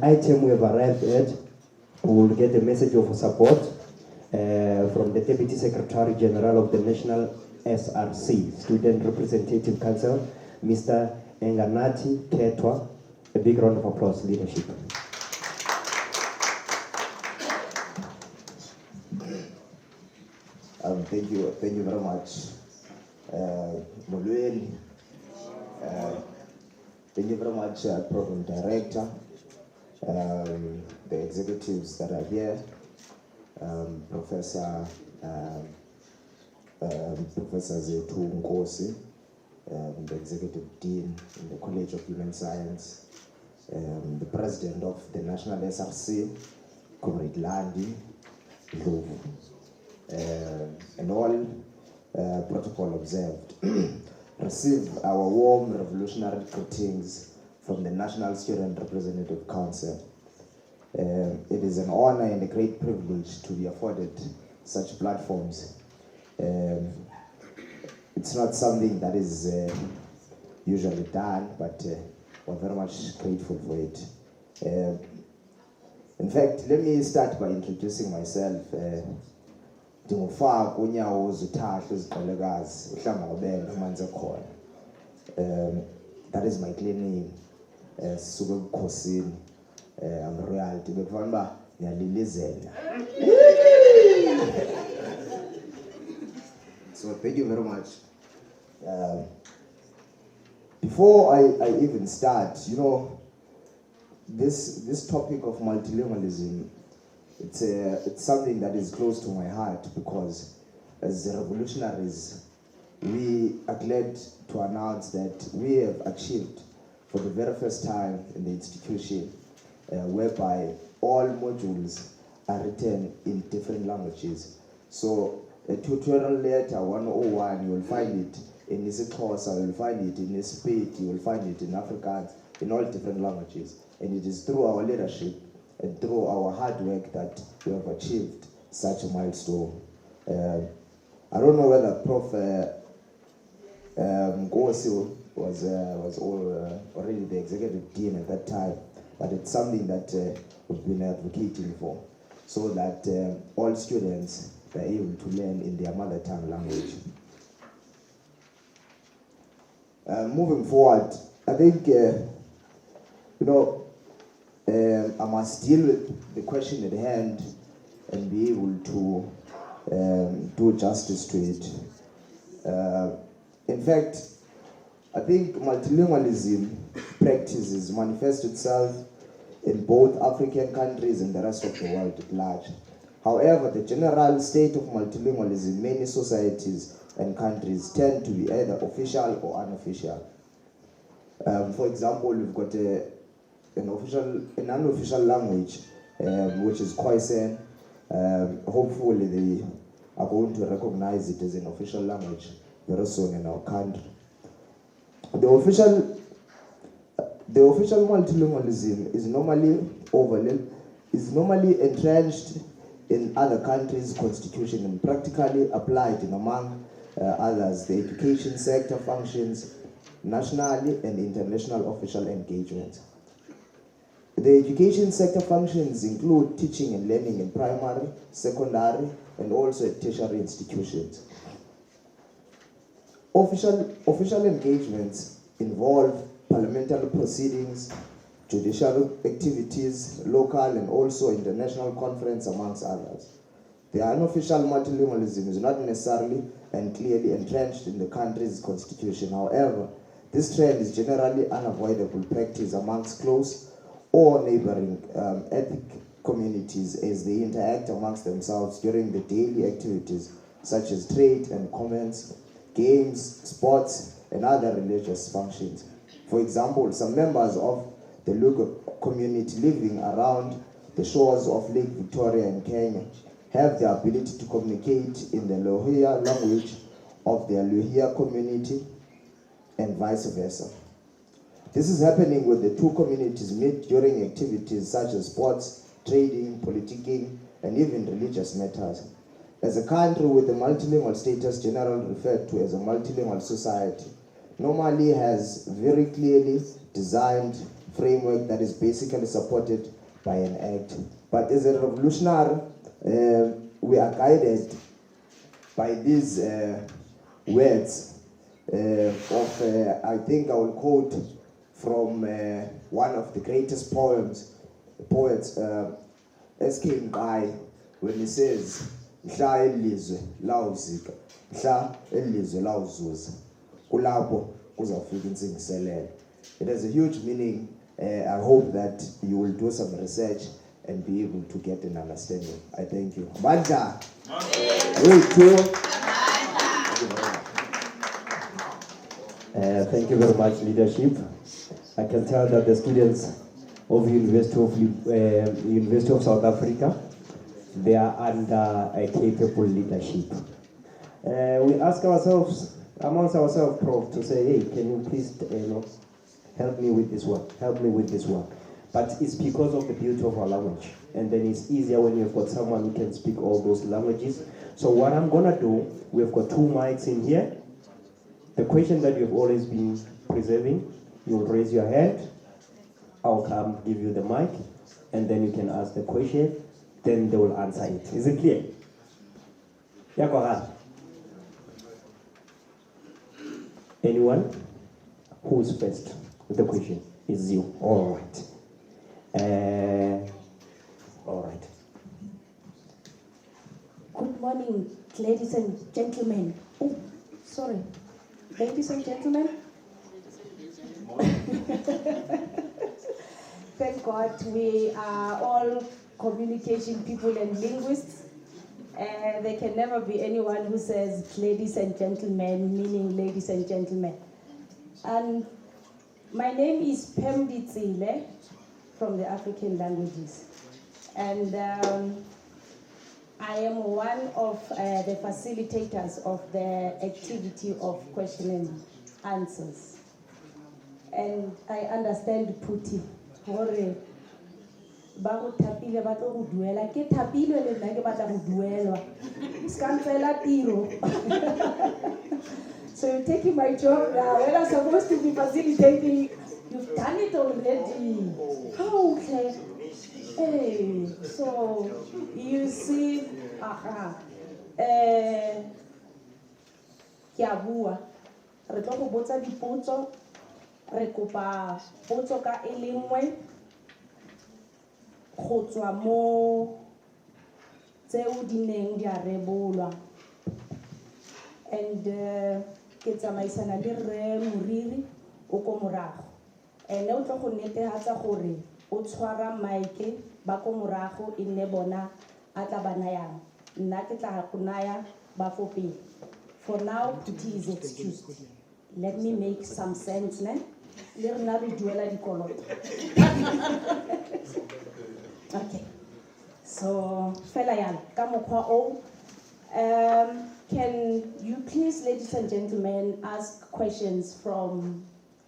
item we have arrived at, we will get a message of support from the Deputy Secretary General of the National SRC, Student Representative Council, Mr. Enganati Ketwa. A big round of applause, leadership. Thank you very much, Mulweni. Thank you very much, Program Director, the executives that are here, Professor Zetu Nkosi, the Executive Dean in the College of Human Science, the President of the National SRC, Comrade Landi Ndlovu, and all protocol observed. Receive our warm revolutionary greetings from the National Student Representative Council. It is an honor and a great privilege to be afforded such platforms. It's not something that is usually done, but we're very much grateful for it. In fact, let me start by introducing myself. That is my clean name. I'm royalty. So thank you very much. Before I even start, this topic of multilingualism, it's something that is close to my heart, because as revolutionaries, we are glad to announce that we have achieved for the very first time in the institution whereby all modules are written in different languages. So a tutorial letter 101, you will find it in isiXhosa, you will find it in Sepedi, you will find it in Afrikaans, in all different languages. And it is through our leadership and through our hard work that we have achieved such a milestone. I don't know whether Prof. Nkosi was already the executive dean at that time, but it's something that we've been advocating for, so that all students are able to learn in their mother tongue language. Moving forward, I think, I must deal with the question at hand and be able to do justice to it. In fact, I think multilingualism practices manifest itself in both African countries and the rest of the world at large. However, the general state of multilingualism in many societies and countries tend to be either official or unofficial. For example, we've got an unofficial language, which is Khoisan. Hopefully they are going to recognize it as an official language very soon in our country. The official multilingualism is normally entrenched in other countries' constitution and practically applied in, among others, the education sector functions, nationally and international official engagements. The education sector functions include teaching and learning in primary, secondary, and also at tertiary institutions. Official engagements involve parliamentary proceedings, judicial activities, local and also international conference, amongst others. The unofficial multilingualism is not necessarily and clearly entrenched in the country's constitution. However, this trend is generally unavoidable practice amongst close or neighboring ethnic communities as they interact amongst themselves during the daily activities such as trade and commerce, games, sports, and other religious functions. For example, some members of the Luo community living around the shores of Lake Victoria in Kenya have the ability to communicate in the Luhia language of their Luhia community and vice versa. This is happening with the two communities meet during activities such as sports, trading, politicking, and even religious matters. As a country with a multilingual status, generally referred to as a multilingual society, normally has very clearly designed framework that is basically supported by an act. But as a revolutionary, we are guided by these words I think I will quote from one of the greatest poets, S.K. Mbai, when he says, "Mhla elizwe lawuzika, mhla elizwe lawuzuza, kulapho kuzafika intsingiselelo." It has a huge meaning. I hope that you will do some research and be able to get an understanding. I thank you. Manda. Thank you very much, leadership. I can tell that the students of University of South Africa, they are under a capable leadership. We ask ourselves, amongst ourselves, Prof, to say, hey, can you please help me with this one, help me with this one. But it's because of the beauty of our language. And then it's easier when you've got someone who can speak all those languages. So what I'm gonna do, we've got 2 mics in here. The question that you've always been preserving, you'll raise your hand, I'll come give you the mic, and then you can ask the question, then they will answer it. Is it clear? Yeah, go ahead. Anyone? Who's first with the question? Is you. All right. All right. Good morning, ladies and gentlemen. Oh, sorry. Ladies and gentlemen. Thank God we are all communication people and linguists. There can never be anyone who says ladies and gentlemen, meaning ladies and gentlemen. And my name is Pemdi Tsile from the African languages. And I am one of the facilitators of the activity of question and answers. And I understand Puti. Hore ba go thapile ba tlo go duela ke thapile le nna ke batla go duelwa ska ntsela tiro. So you're taking my job now. When I'm supposed to be facilitating, you've done it already. How okay? Hey, so you see, ke a bua re tlo go botsa dipotso re kopa potso ka e le nngwe go tswa mo tseo di neng di a rebolwa and ke tsamaisana le re moriri o ko morago ene o tlo go netehatsa gore o tshwara maike ba ko morago e nne bona a tla ba nayang nna ke tla go naya ba fo pele. For now, it is excused. Let me make some sense, ne? Le rena re duela dikoloto. Okay. So, fela yana ka mokgwa o can you please, ladies and gentlemen, ask questions from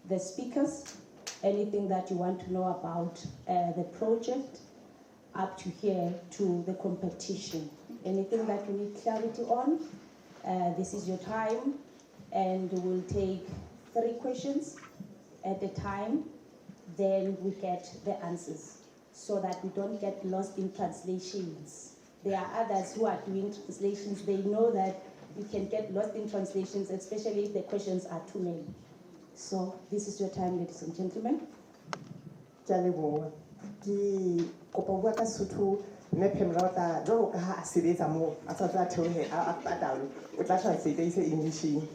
the speakers? Anything that you want to know about the project, up to here to the competition. Anything that you need clarity on, this is your time, and we'll take 3 questions at a time, then we get the answers, so that we don't get lost in translations. There are others who are doing translations, they know that you can get lost in translations, especially if the questions are too many. So this is your time, ladies and gentlemen. Ki kopa bua ka Sotho mme Phemela o tla jwalo ka ha a sebetsa moo a sa tla theohe a patalo o tla translate ise Englishing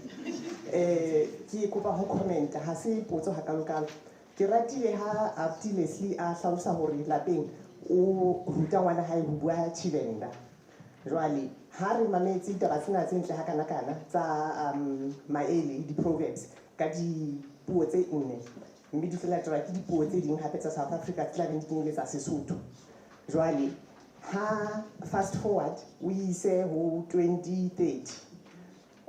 ki kopa ho comment ha se potso ha kalokalo ke ratile ha Abdi Leslie a hlalosa hore lapeng o ruta ngwana hae ho bua Tshivenda jwale ha re mametse taba tsena tse ntle ha kana kana tsa maele di proverbs ka di puo tse nne mme di fela taba ke dipuo tse ding hape tsa South Africa tla beng di kenyetsa Sesotho jwale ha fast forward we say ho 2030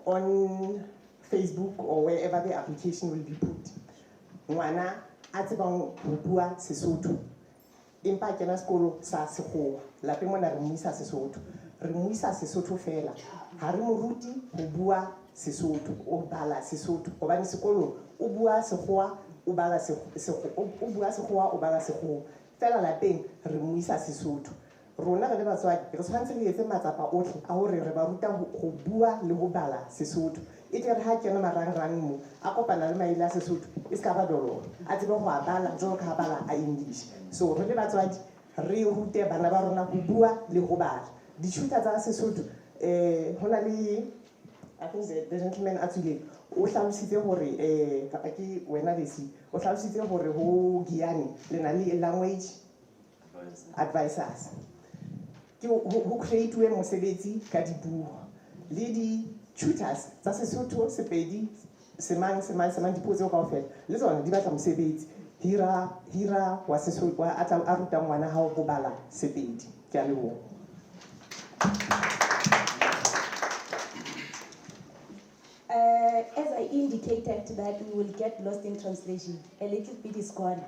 on Facebook or wherever the application will be put ngwana a tsebang ho bua Sesotho empa kena sekolo sa sekgowa lapeng mona re muisa Sesotho fela ha re mo ruti ho bua Sesotho o bala Sesotho hobane sekolo o bua sekgowa o bala o bua Sekgowa o bala Sekgowa fela lapeng re mo isa Sesotho rona re le batswadi re tshwanetse re etse matsapa otlhe a hore re ba ruta go bua le go bala Sesotho e tle re ha kena marangrang mo a kopana le maele a Sesotho e ska ba dololo a tsebe go a bala jalo ka bala a English so re le batswadi re rute bana ba rona go bua le go bala dithuta tsa Sesotho hona le I think the gentleman actually o hlalositse hore kapa ke wena lesi o hlalositse hore ho Giyane le na le language advisors ke ho create-we mosebetsi ka dipuo le di tutors tsa Sesotho Sepedi semang dipuo tseo kaofela le tsona di batla mosebetsi hira wa Sesotho a tla a ruta ngwana hao go bala Sepedi ke a leboha. As I indicated that we will get lost in translation, a little bit is gone.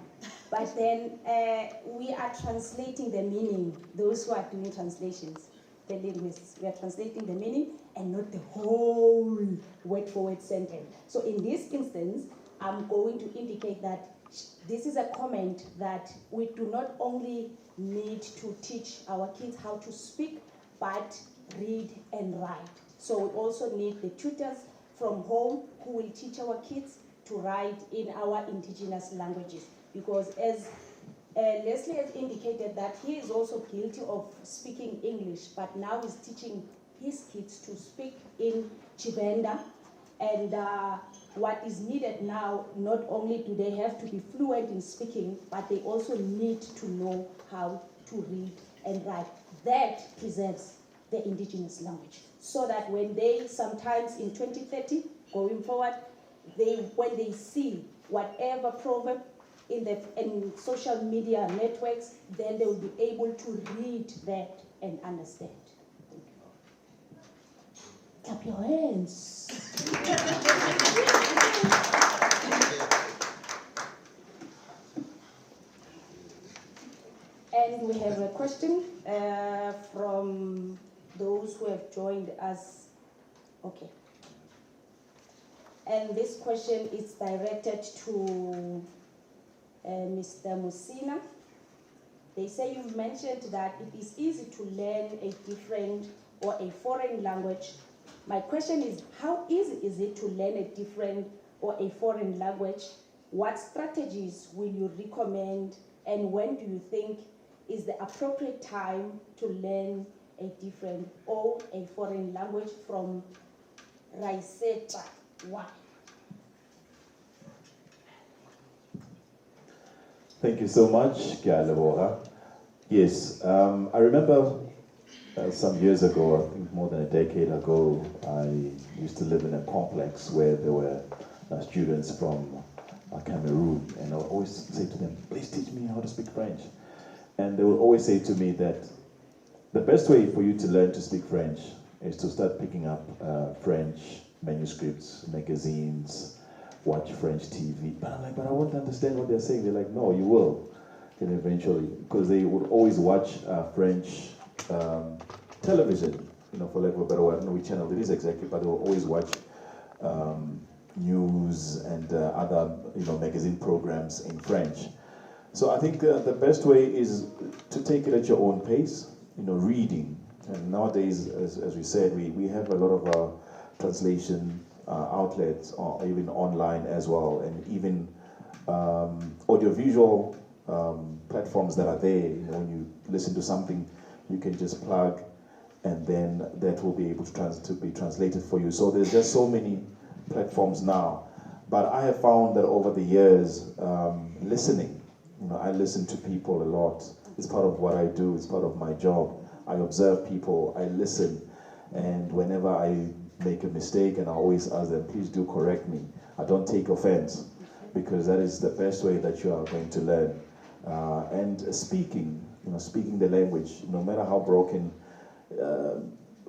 But then we are translating the meaning, those who are doing translations, the linguists. We are translating the meaning and not the whole word-for-word sentence. So in this instance, I'm going to indicate that this is a comment that we do not only need to teach our kids how to speak, but read and write. So we also need the tutors from home who will teach our kids to write in our indigenous languages. Because as Leslie has indicated that he is also guilty of speaking English, but now he's teaching his kids to speak in Chivenda. And what is needed now, not only do they have to be fluent in speaking, but they also need to know how to read and write. That preserves the indigenous language. So that when they, sometimes in 2030, going forward, when they see whatever proverb in social media networks, then they will be able to read that and understand. Clap your hands. And we have a question from those who have joined us. Okay. And this question is directed to Mr. Musina. They say you've mentioned that it is easy to learn a different or a foreign language. My question is, how easy is it to learn a different or a foreign language? What strategies will you recommend, and when do you think is the appropriate time to learn a different or a foreign language? From Raiseta? Why? Thank you so much, Kialabora. Yes, I remember some years ago, I think more than a decade ago, I used to live in a complex where there were students from Cameroon, and I would always say to them, please teach me how to speak French. And they would always say to me that the best way for you to learn to speak French is to start picking up French manuscripts, magazines, watch French TV. But I'm like, but I won't understand what they're saying. They're like, no, you will. And eventually, because they would always watch French television, for lack of a better word, I don't know which channel it is exactly, but they will always watch news and other, magazine programs in French. So I think the best way is to take it at your own pace, reading. And nowadays, as we said, we have a lot of translation outlets, or even online as well, and even audiovisual platforms that are there. When you listen to something, you can just plug, and then that will be able to be translated for you. So there's just so many platforms now. But I have found that over the years, listening, I listen to people a lot. It's part of what I do. It's part of my job. I observe people. I listen. And whenever I make a mistake, and I always ask them, please do correct me. I don't take offense, because that is the best way that you are going to learn. And speaking, speaking the language, no matter how broken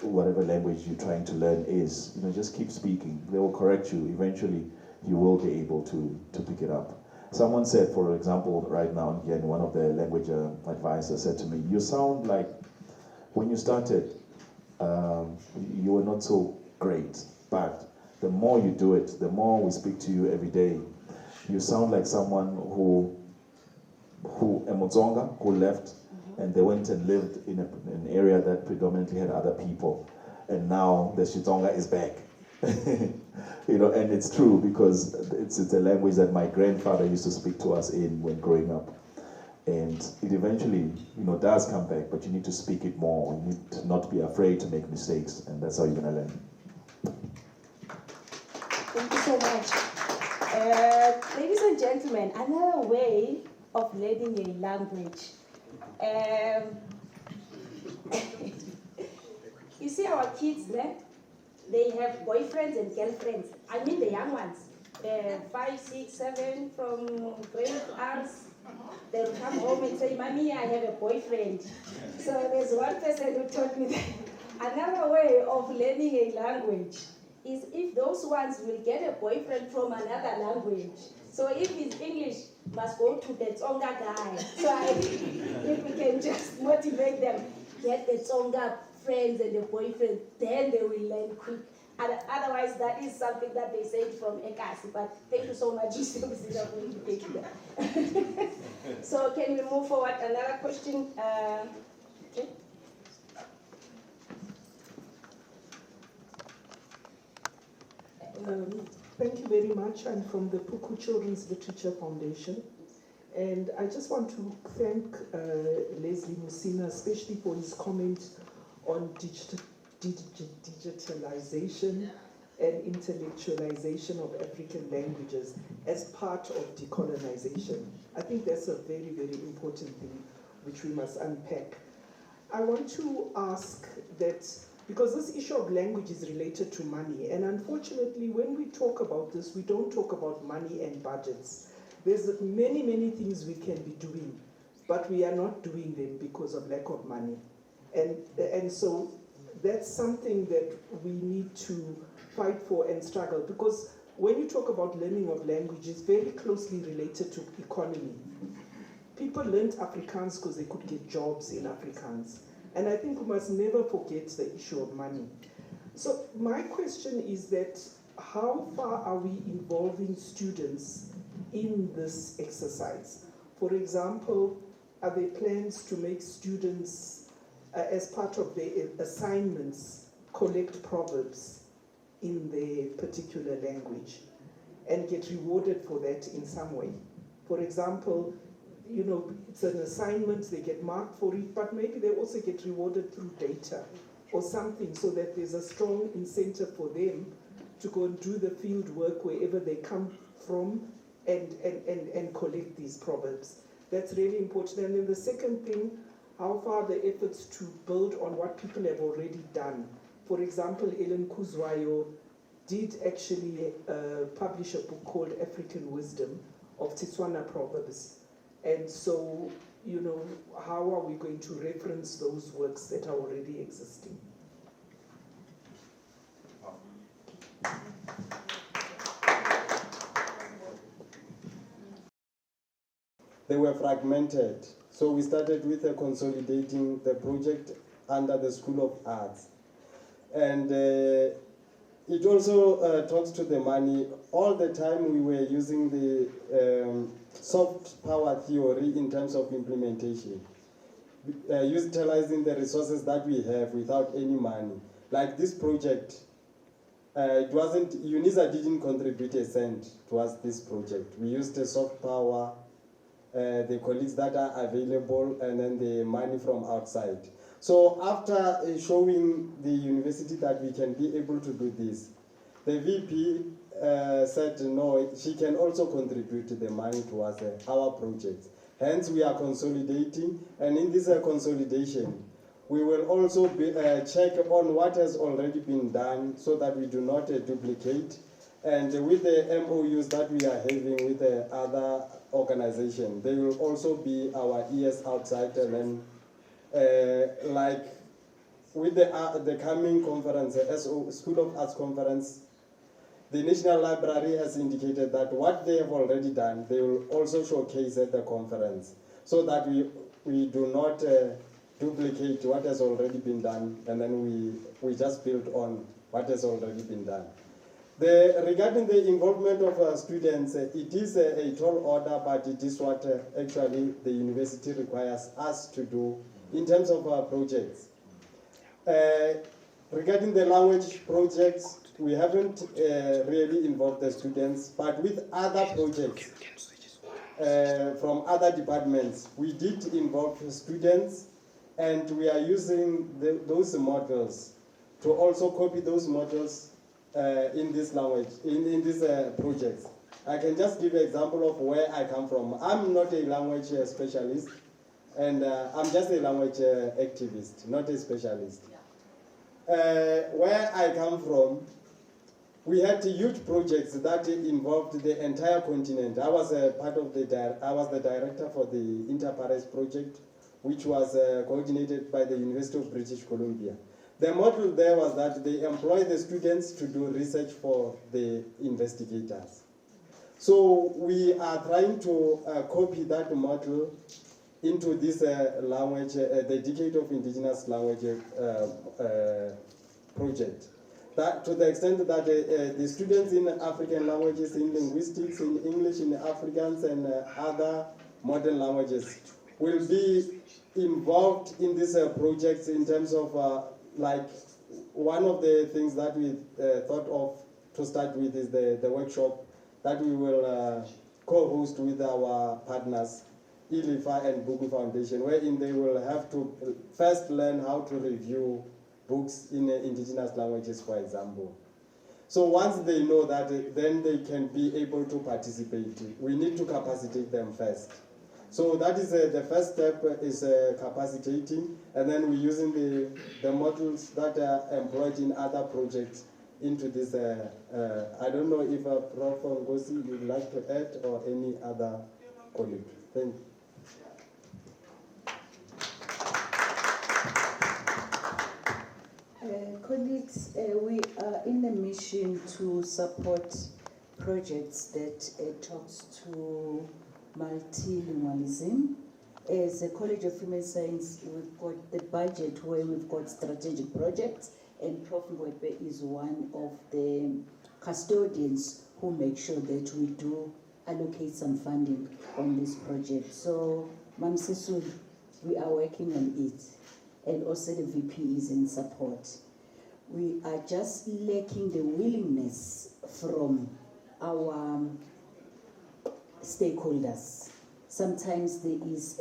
whatever language you're trying to learn is, just keep speaking. They will correct you. Eventually, you will be able to pick it up. Someone said, for example, right now, again, one of the language advisors said to me, you sound like when you started, you were not so great, but the more you do it, the more we speak to you every day, You sound like someone who a Mutsonga who left and they went and lived in an area that predominantly had other people. And now the Xitsonga is back. And it's true because it's a language that my grandfather used to speak to us in when growing up. And it eventually, does come back, but you need to speak it more. You need to not be afraid to make mistakes, and that's how you're gonna learn. Thank you so much. Ladies and gentlemen, another way of learning a language. You see our kids there? They have boyfriends and girlfriends. I mean the young ones. 5, 6, 7 from grade arts. They'll come home and say, Mommy, I have a boyfriend. So there's one person who told me that another way of learning a language is if those ones will get a boyfriend from another language. So if it's English, must go to the Tsonga guy. So if we can just motivate them, get the Tsonga friends and the boyfriend, then they will learn quick. Otherwise, that is something that they say from Ekasi. But thank you so much, So can we move forward? Another question? Okay. Thank you very much. I'm from the Puku Children's Literature Foundation. And I just want to thank Leslie Musina, especially for his comment on digitalization and intellectualization of African languages as part of decolonization. I think that's a very, very important thing which we must unpack. I want to ask that, because this issue of language is related to money, and unfortunately when we talk about this, we don't talk about money and budgets. There's many, many things we can be doing, but we are not doing them because of lack of money. And so that's something that we need to fight for and struggle, because when you talk about learning of language, it's very closely related to economy. People learned Afrikaans because they could get jobs in Afrikaans. And I think we must never forget the issue of money. So my question is that how far are we involving students in this exercise? For example, are there plans to make students, as part of their assignments, collect proverbs in their particular language and get rewarded for that in some way? For example, it's an assignment, they get marked for it, but maybe they also get rewarded through data or something, so that there's a strong incentive for them to go and do the field work wherever they come from and collect these proverbs. That's really important. And then the second thing, how far the efforts to build on what people have already done. For example, Ellen Kuzwayo did actually publish a book called African Wisdom of Tswana Proverbs. And so, how are we going to reference those works that are already existing? They were fragmented. So we started with consolidating the project under the School of Arts. And it also talks to the money. All the time we were using the soft power theory in terms of implementation, utilizing the resources that we have without any money. Like this project, Unisa didn't contribute a cent towards this project. We used the soft power, the colleagues that are available, and then the money from outside. So after showing the university that we can be able to do this, the VP said no, she can also contribute the money towards our projects. Hence we are consolidating, and in this consolidation, we will also check on what has already been done so that we do not duplicate. And with the MOUs that we are having with the other organizations, they will also be our ears outside. And then like with the coming conference, School of Arts conference, the National Library has indicated that what they have already done, they will also showcase at the conference, so that we do not duplicate what has already been done, and then we just build on what has already been done. Regarding the involvement of students, it is a tall order, but it is what actually the university requires us to do in terms of our projects. Regarding the language projects, we haven't really involved the students, but with other projects from other departments, we did involve the students, and we are using those models to also copy those models in this language, in these projects. I can just give an example of where I come from. I'm not a language specialist, and I'm just a language activist, not a specialist. Where I come from, we had huge projects that involved the entire continent. I was I was the director for the Inter-Pares project, which was coordinated by the University of British Columbia. The model there was that they employ the students to do research for the investigators. So we are trying to copy that model into this language, the Decade of Indigenous Language project. That, to the extent that the students in African languages, in linguistics, in English, in Afrikaans, and other modern languages will be involved in these projects in terms of like one of the things that we thought of to start with is the workshop that we will co-host with our partners, ILIFA and Buku Foundation, wherein they will have to first learn how to review books in indigenous languages, for example. So once they know that, then they can be able to participate. We need to capacitate them first. So that is the first step is capacitating, and then we're using the models that are employed in other projects into this. I don't know if Prof. Ngosi would like to add or any other colleague. Thank you. Colleagues, we are in a mission to support projects that talks to multilingualism. As a College of Human Science, we've got the budget where we've got strategic projects, and Prof. Ngwebe is one of the custodians who make sure that we do allocate some funding on this project. So, Mam Sisu, we are working on it, and also the VP is in support. We are just lacking the willingness from our stakeholders. Sometimes there is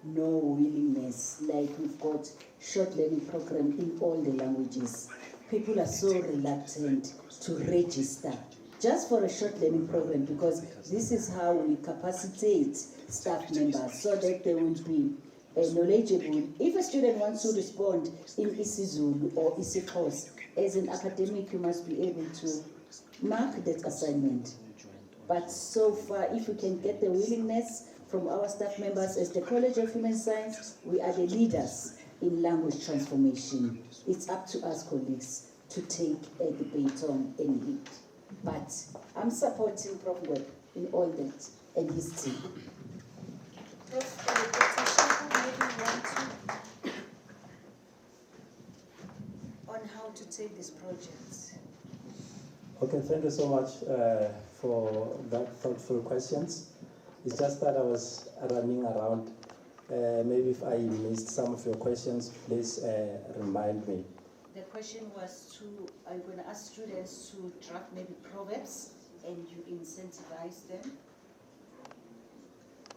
no willingness, like we've got short learning program in all the languages. People are so reluctant to register just for a short learning program, because this is how we capacitate staff members so that they will be knowledgeable. If a student wants to respond in isiZulu or isiXhosa, as an academic, you must be able to mark that assignment. But so far, if we can get the willingness from our staff members, as the College of Human Science, we are the leaders in language transformation. It's up to us, colleagues, to take the baton and lead. But I'm supporting Prof. Webb in all that and his team. On how to take this project. Okay, thank you so much for that thoughtful questions. It's just that I was running around. Maybe if I missed some of your questions, please remind me. The question was I'm going to ask students to draft maybe proverbs and you incentivize them.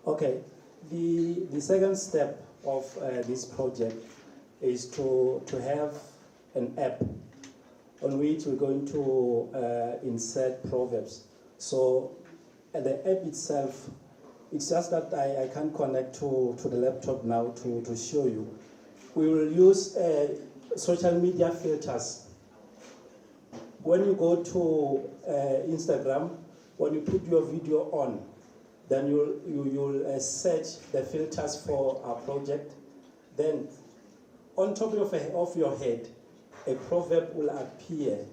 Okay, the second step of this project is to have an app on which we're going to insert proverbs. So the app itself, it's just that I can't connect to the laptop now to show you. We will use social media filters. When you go to Instagram, when you put your video on, then you'll search the filters for our project. Then on top of your head, a proverb will appear.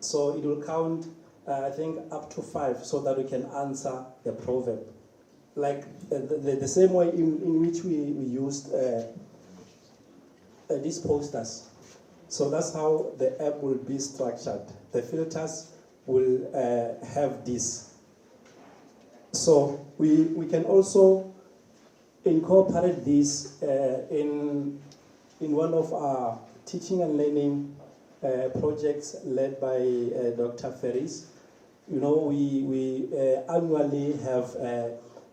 So it will count, I think, up to 5 so that we can answer the proverb. Like the same way in which we used these posters. So that's how the app will be structured. The filters will have this. So we can also incorporate this in one of our teaching and learning projects led by Dr. Ferris. You know, we annually have,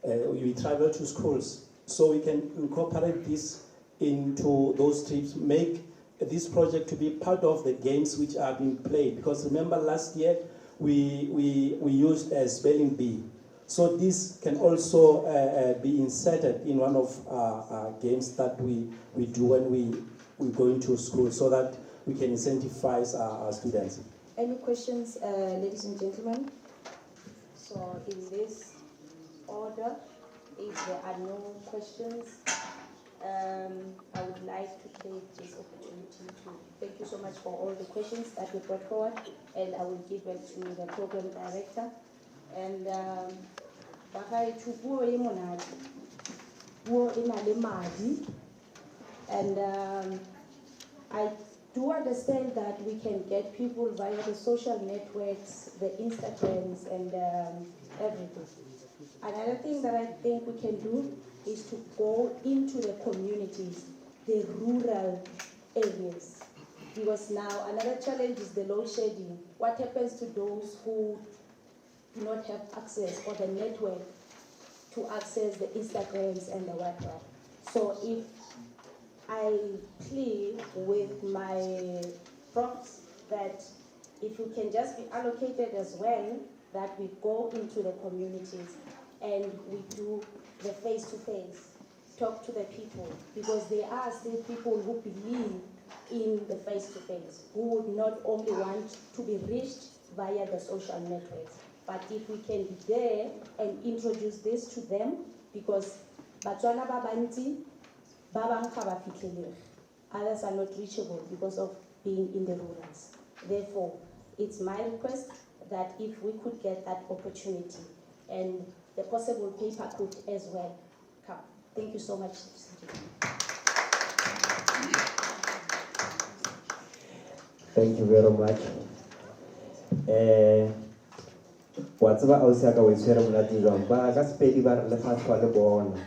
we travel to schools, so we can incorporate this into those trips, make this project to be part of the games which are being played. Because remember last year, we used a spelling bee. So this can also be inserted in one of our games that we do when we go into school, so that we can incentivize our students. Any questions, ladies and gentlemen? So in this order, if there are no questions, I would like to take this opportunity to thank you so much for all the questions that you brought forward, and I will give it to the program director. And I do understand that we can get people via the social networks, the Instagrams, and everything. Another thing that I think we can do is to go into the communities, the rural areas. Because now another challenge is the load shedding. What happens to those who do not have access or the network to access the Instagrams and the WhatsApp? So if I plead with my props that if you can just be allocated as well, that we go into the communities and we do the face-to-face, talk to the people, because there are still people who believe in the face-to-face, who would not only want to be reached via the social networks. But if we can be there and introduce this to them, because Batswana Babanti, others are not reachable because of being in the rurals. Therefore, it's my request that if we could get that opportunity and the possible paper could as well come. Thank you so much. Thank you very much. What's about Osaka with Serum ba ka spedi ba re le fatwa le bona.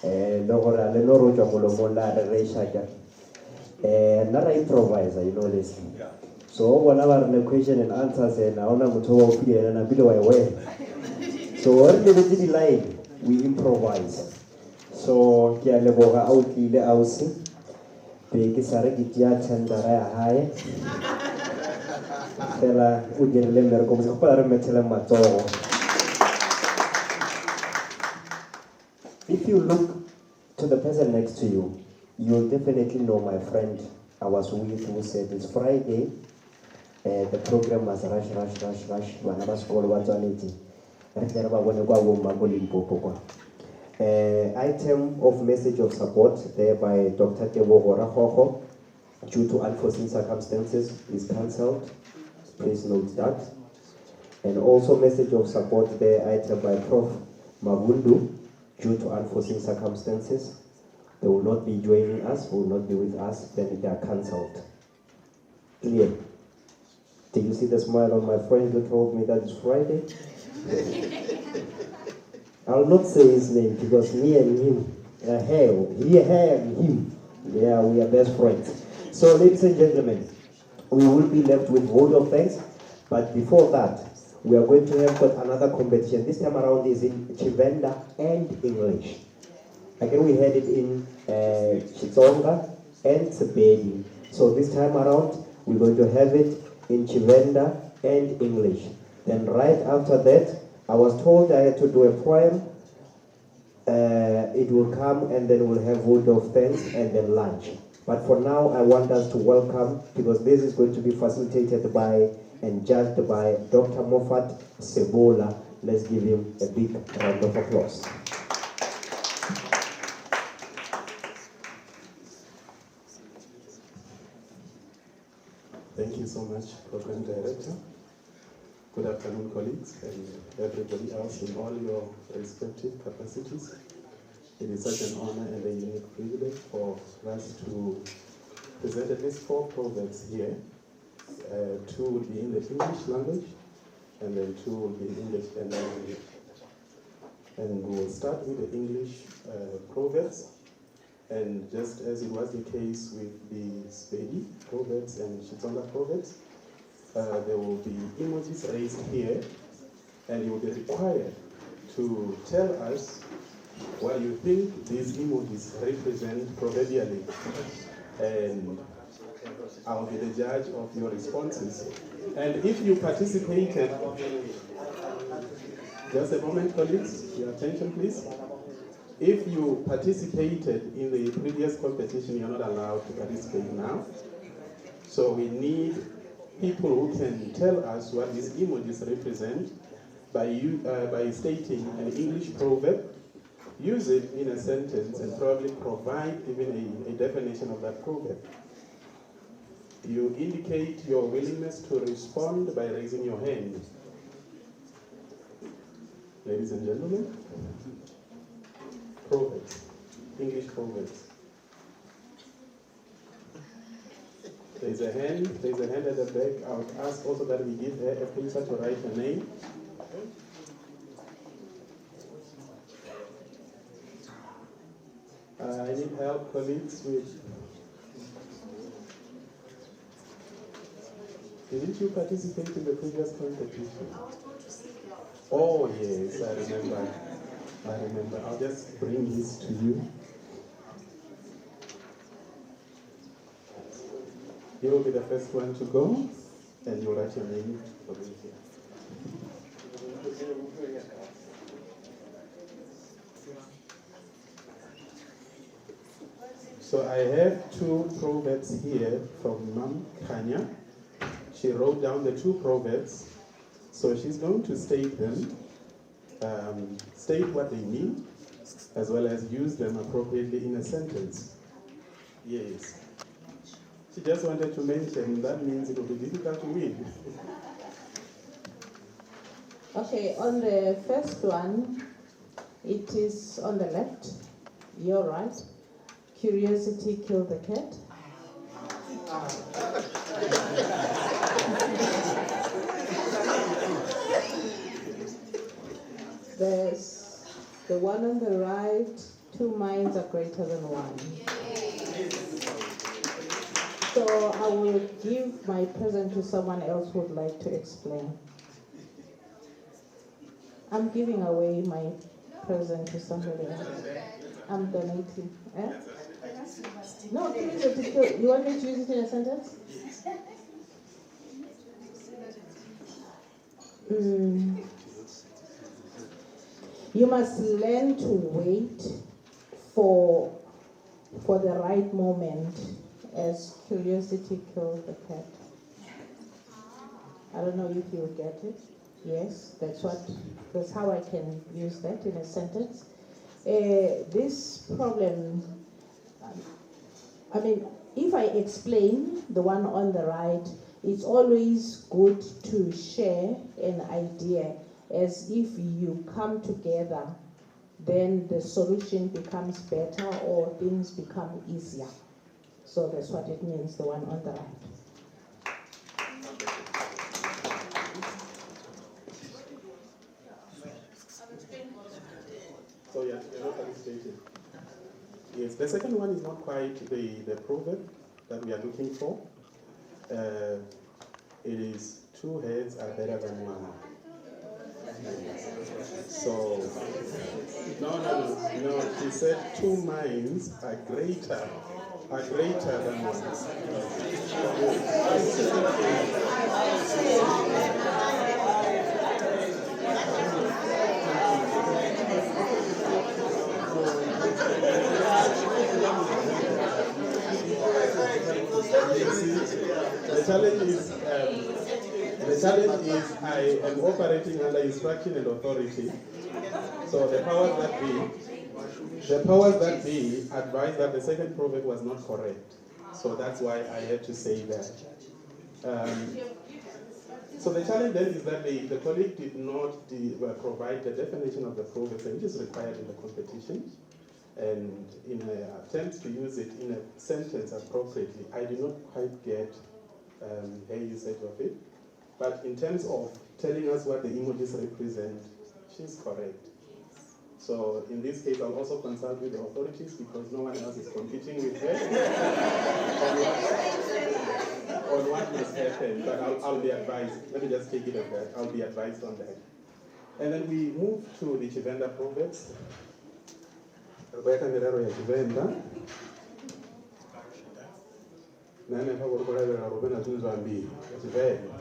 Le gore le no roja molomo la re shaka. Na ra improviser, you know this. So bona ba re question and answers and ona motho wa opile na bile wa we. So when we did the line, we improvise. So ke a leboga a utlile ausi. Be ke sare ke tia tendera ya hae. Fela o dirile mmereko mo se go re methele matsogo. If you look to the person next to you, you'll definitely know my friend I was with who said it's Friday. The program was rush. Bana ba sekolo ba tshwanetse. Item of message of support there by Dr. Tebogo Rakhogo, due to unforeseen circumstances, is cancelled. Please note that. And also message of support there item by Prof. Mabundu, due to unforeseen circumstances. They will not be joining us, will not be with us, then they are cancelled. Clear? Did you see the smile on my friend who told me that it's Friday? I'll not say his name because me and him, he and him, yeah, we are best friends. So ladies and gentlemen, we will be left with vote of thanks, but before that, we are going to have got another competition. This time around is in Chivenda and English. Again, we had it in Chitsonga and Sepedi. So this time around, we're going to have it in Chivenda and English. Then right after that, I was told I had to do a poem. It will come and then we'll have vote of thanks and then lunch. But for now, I want us to welcome, because this is going to be facilitated by and judged by Dr. Moffat Sebola. Let's give him a big round of applause. Thank you so much, Program Director. Good afternoon, colleagues, and everybody else in all your respective capacities. It is such an honor and a unique privilege for us to present at least 4 proverbs here. 2 will be in the English language, and then 2 will be in English and language. And we'll start with the English proverbs. And just as it was the case with the Spedi proverbs and Shitsonga proverbs, there will be emojis raised here, and you will be required to tell us what you think these emojis represent proverbially. And I'll be the judge of your responses. And if you participated, just a moment, colleagues, your attention, please. If you participated in the previous competition, you're not allowed to participate now. So we need people who can tell us what these emojis represent by stating an English proverb, use it in a sentence, and probably provide even a definition of that proverb. You indicate your willingness to respond by raising your hand. Ladies and gentlemen, proverbs, English proverbs. There's a hand at the back. I would ask also that we give her a paper to write her name. I need help, colleagues, with... Didn't you participate in the previous competition? Oh, yes, I remember. I'll just bring this to you. You will be the first one to go, and you'll write your name for me here. So I have 2 proverbs here from Mam Kanya. She wrote down the 2 proverbs. So she's going to state them, state what they mean, as well as use them appropriately in a sentence. Yes. She just wanted to mention that means it will be difficult to win. Okay, on the first one, it is on the left, your right. Curiosity killed the cat. There's the one on the right, 2 minds are greater than 1. So I will give my present to someone else who would like to explain. I'm giving away my present to somebody else. I'm donating. Eh? No, you want me to use it in a sentence? You must learn to wait for the right moment, as curiosity kills the cat. I don't know if you get it. Yes, that's how I can use that in a sentence. This problem, if I explain the one on the right, it's always good to share an idea, as if you come together, then the solution becomes better or things become easier. So that's what it means, the one on the right. So yeah, you're not participating. Yes, the second one is not quite the proverb that we are looking for. It is 2 heads are better than 1. So, no, she said 2 minds are greater than 1. The challenge is I am operating under instruction and authority. So the powers that be advised that the second proverb was not correct. So that's why I had to say that. So the challenge then is that the colleague did not provide the definition of the proverb, which is required in the competition. And in an attempt to use it in a sentence appropriately, I did not quite get her usage of it. But in terms of telling us what the emojis represent, she's correct. So in this case, I'll also consult with the authorities because no one else is competing with her on what must happen. But I'll be advised. Let me just take it as that. I'll be advised on that. And then we move to the Chivenda Proverbs. Rebecca Mirero ya Chivenda. Nane fa go kola bela go bena tsunzwa mbi. Chivenda.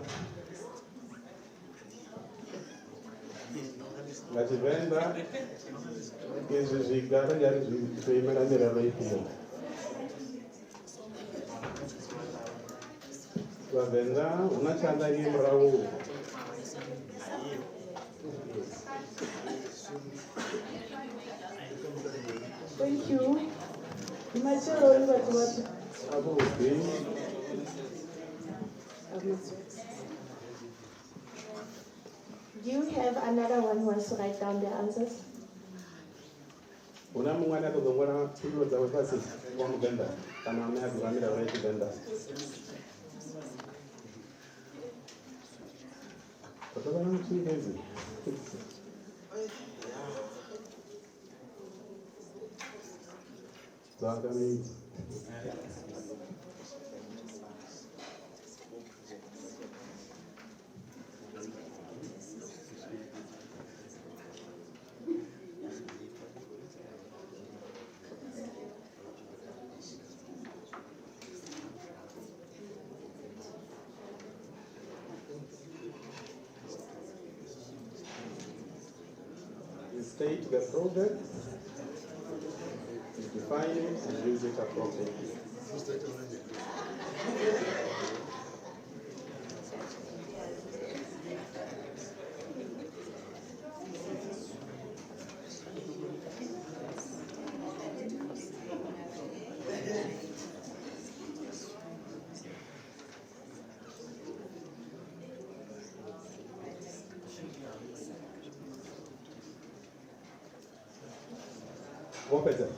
La Chivenda is zigara ya zimela mirero ifio. La Venda una chanda ni mrau. Thank you. Machero what? Do you have another one who wants to write down the answers? Una mungana to ngora tulo za wefasi wa muganda kana amna kuramira wa Chivenda. Kutoka na mchingezi. Zakami. State the proverb, define it, and use it appropriately. What is it?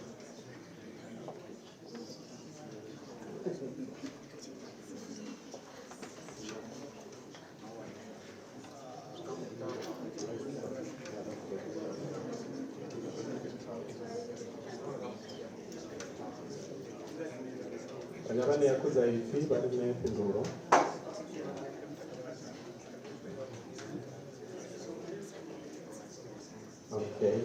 Anyabani yakuza ifi bali ne pinduro. Okay.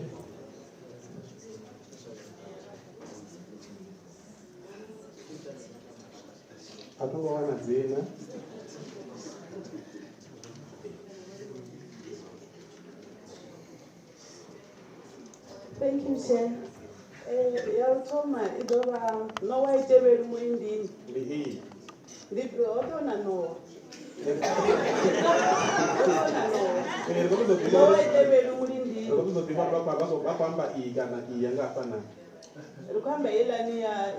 Atungo wana zina. Thank you, Chair. Yautoma idoba no white table muindi. Lihi. Libro otona no. No white table muindi. Rokuzo bima baba amba igana iyanga pana. Rukwamba ilani ya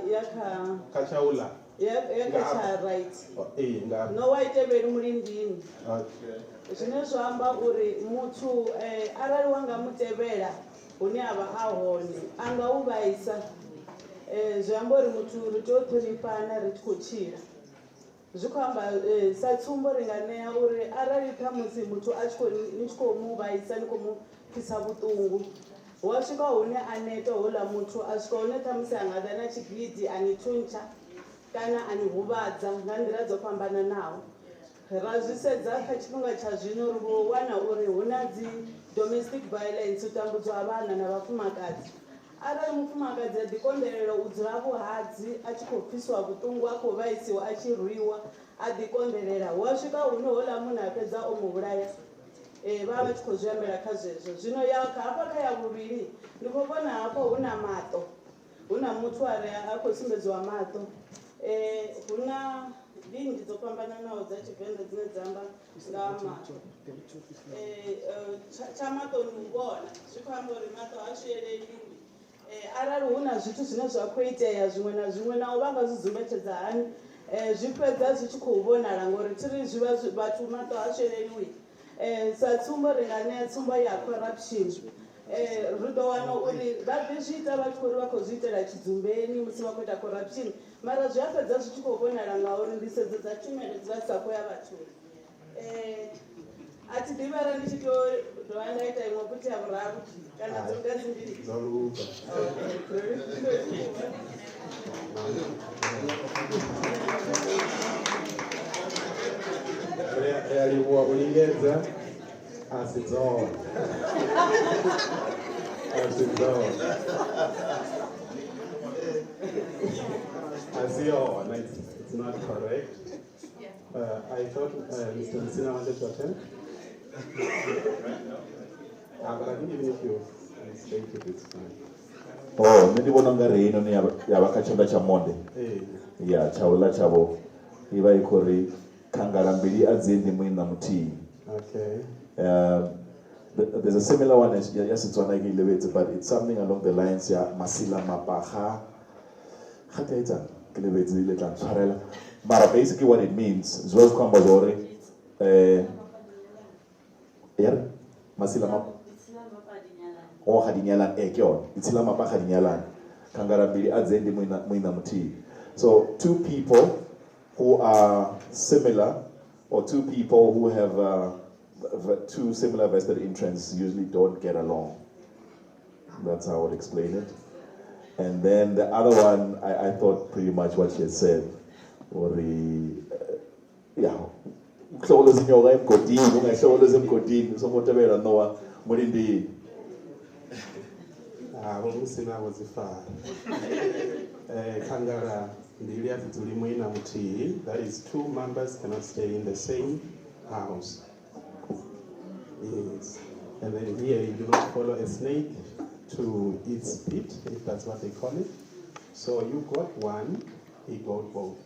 Kachaula. Yakacha right. No white table muindi. Okay. Zvinozoamba uri mutu arali wanga mutevera une ava ahone angauvaisa zviamba uri mutu ritotonifana ritikochira zvikwamba satsumbo ringaneya uri arali kamusi mutu nichikomuvaisa nikomupisa vutungu wasvika hune aneta hola mutu asvika hune tamusi angada nachigidhi anituncha kana anihuvadza nganzira dzofambana nawo razvisedza pachirunga chazvino ruwana uri huna domestic violence utambudzwa vana navafumakadzi arali mufumakadzi adikonderero udzira vuhadzi achikopiswa vutungu akovaisiwa achirwiwa adikonderera wasvika hune hola munhu apedza omuuraya vava chikozviyambira kazvezvo zvino hapa kaya vuviri ndikuvona hapo huna mato huna mutu ari akosimbedzwa mato huna dini ndidzopambana nawo dzachivhenda dzine dzamba ngamato chamato ndikuvona zvikwamba uri mato asviyereriwi arali huna zvithu zvine zvakuiteya zvimwe nazvimwe nawo vangazvizumbetedza hani zvipedza zvichikuuvonara ngori tiri vatu mato asviyereriwi satsumbo ringaneya tsumbo yacorruption rudowana uri vabvezviita vatikori vakozviitira chidzumbeni musi vakuita corruption mara zvapedza zvichikovonara ngauri ndisedzo dzatumene dzivasakoya vaturi ati ndivara ndichito ndovangaita imwe kuti havuraru kana dzoga dzimbiri Yaliwa ulingeza asizoa asizoa asio, no, it's not correct. I thought Mr. Messina wanted to attend. But I think even if you state it, it's fine. Oh, ndibona ngari ino ni yabakachonda cha monde. Ya chaula chabo iva ikori kangara mbili adzindi mwina muti. Okay. There's a similar one as yes, it's one like but it's something along the lines ya masila mapaha. Hataita kilebezi ile transparela. But basically what it means is was kwamba zore masila mapa o hadinyalan ekyo itsila mapa hadinyalan kangara mbili adzindi mwina muti. So two people who are similar or two people who have two similar vested interests usually don't get along. That's how I would explain it. And then the other one, I thought pretty much what she had said. Or shoulders in your life, Godin, shoulders in Godin, so whatever, Noah, what indeed. Musina was a far. Kangara, that is, two members cannot stay in the same house. Yes. And then here you do not follow a snake to its pit, if that's what they call it. So you got one, he got both.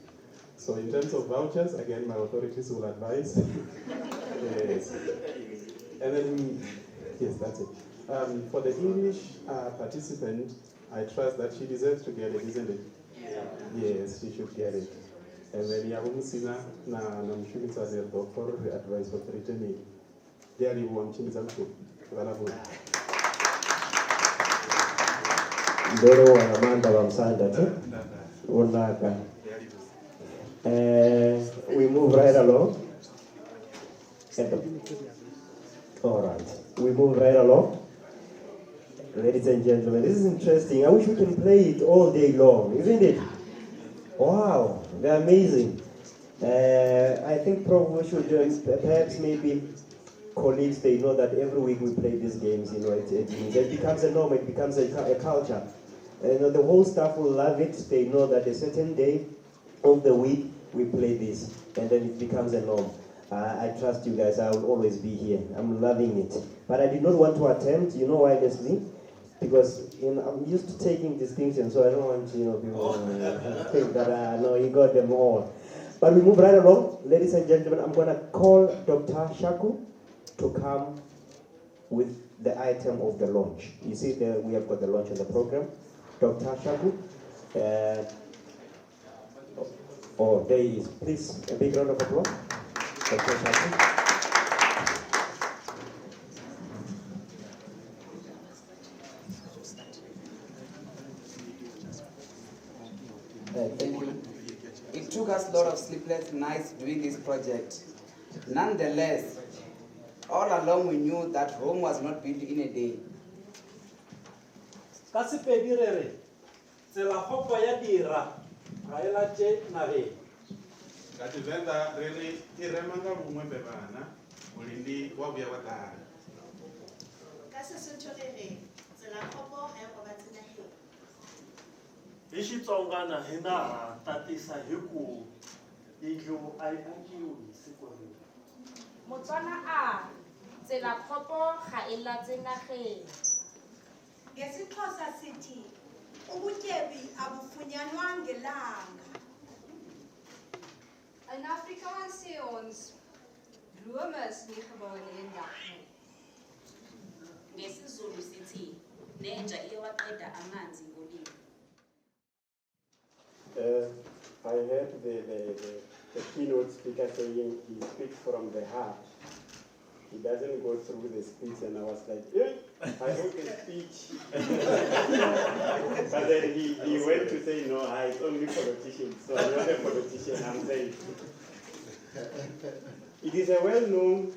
So in terms of vouchers, again, my authorities will advise. Yes. And then, yes, that's it. For the English participant, I trust that she deserves to get it, isn't it? Yeah. Yes, she should get it. And then Yabumusina, I'm sure it's a doctor advice for returning. There you want to Ndoro wanamanda wa msanda tu. Unaka. We move right along. All right. We move right along. Ladies and gentlemen, this is interesting. I wish we can play it all day long, isn't it? Wow, they're amazing. I think probably we should perhaps maybe colleagues, they know that every week we play these games, it becomes a norm, it becomes a culture. The whole staff will love it. They know that a certain day of the week we play this, and then it becomes a norm. I trust you guys, I will always be here. I'm loving it. But I did not want to attempt, you know why, Leslie? Because I'm used to taking distinctions, so I don't want people to think that no, you got them all. But we move right along. Ladies and gentlemen, I'm going to call Dr. Shaku to come with the item of the launch. You see, we have got the launch of the program. Dr. Shaku. There he is. Please, a big round of applause. Dr. Shaku. Thank you. It took us a lot of sleepless nights doing this project. Nonetheless, all along we knew that Rome was not built in a day. Motswana a tsela khopo ga e latse nageng. Ngesixhosa sithi ubutyebi abufunyanwa ngelanga. In Afrikaans sê ons drome is nie gebore in dag nie. NgesiZulu sithi nenja iyawaqeda amanzi ngolimi. I heard the keynote speaker saying he speaks from the heart. He doesn't go through the speech, and I was like, I hope a speech. But then he went to say, no, it's only politicians, so I'm not a politician, I'm saying. It is a well-known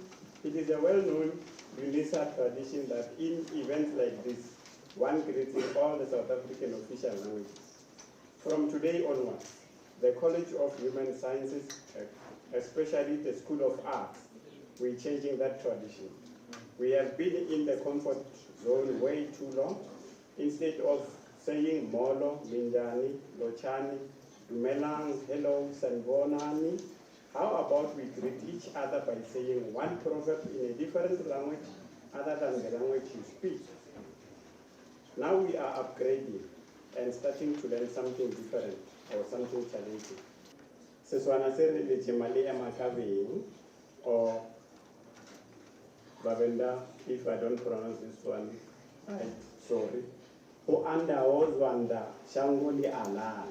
Unisa tradition that in events like this, one greets in all the South African official languages. From today onwards, the College of Human Sciences, especially the School of Arts, we're changing that tradition. We have been in the comfort zone way too long. Instead of saying molo, minjani, lochani, dumelang, hello, sanbonani, how about we greet each other by saying one proverb in a different language other than the language you speak? Now we are upgrading and starting to learn something different or something challenging. Seswana se re le jemale ya makabeng, or Babenda, if I don't pronounce this one right, sorry. O anda o zwanda shangoli alala.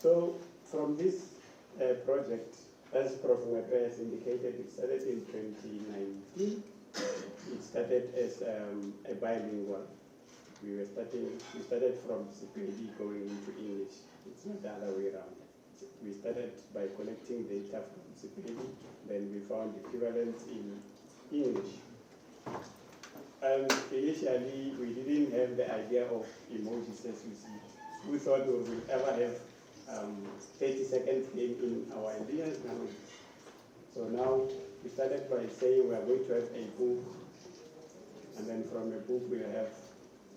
So from this project, as Prof. Ngwepe has indicated, it started in 2019. It started as a bilingual. We started from Sepedi going into English. It's not the other way around. We started by collecting data from Sepedi, then we found equivalents in English. And initially, we didn't have the idea of emojis as we see. We thought we would ever have 30-second game in our indigenous language. So now we started by saying we are going to have a book, and then from a book we have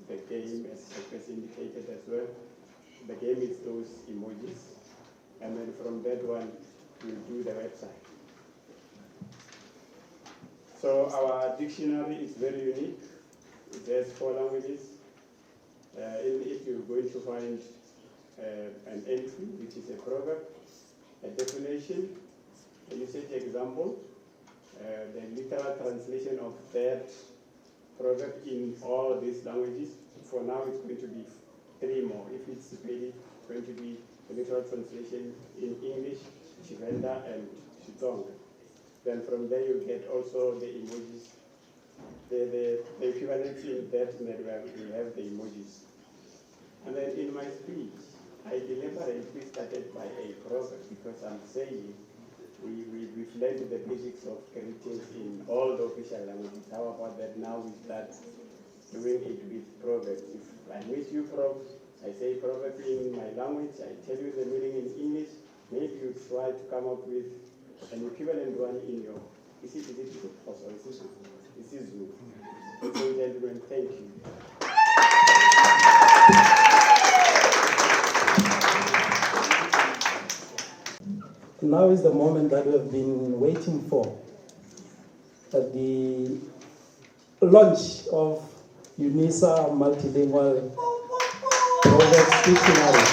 the game as indicated as well. The game is those emojis, and then from that one we'll do the website. So our dictionary is very unique. It has 4 languages. In it you're going to find an entry, which is a proverb, a definition, a usage example, the literal translation of that proverb in all these languages. For now, it's going to be 3 more. If it's really going to be the literal translation in English, Chivenda and Chitonga. Then from there you get also the emojis, the equivalents in that network, we have the emojis. And then in my speech, I deliberately started by a proverb because I'm saying we've learned the basics of greetings in all the official languages. How about that now we start doing it with proverbs? If I meet you, Prof, I say proverb in my language, I tell you the meaning in English, maybe you try to come up with an equivalent one in your, is it oh, sorry, this is Zulu. Ladies and gentlemen, thank you. Now is the moment that we have been waiting for. The launch of Unisa Multilingual Proverbs Dictionary.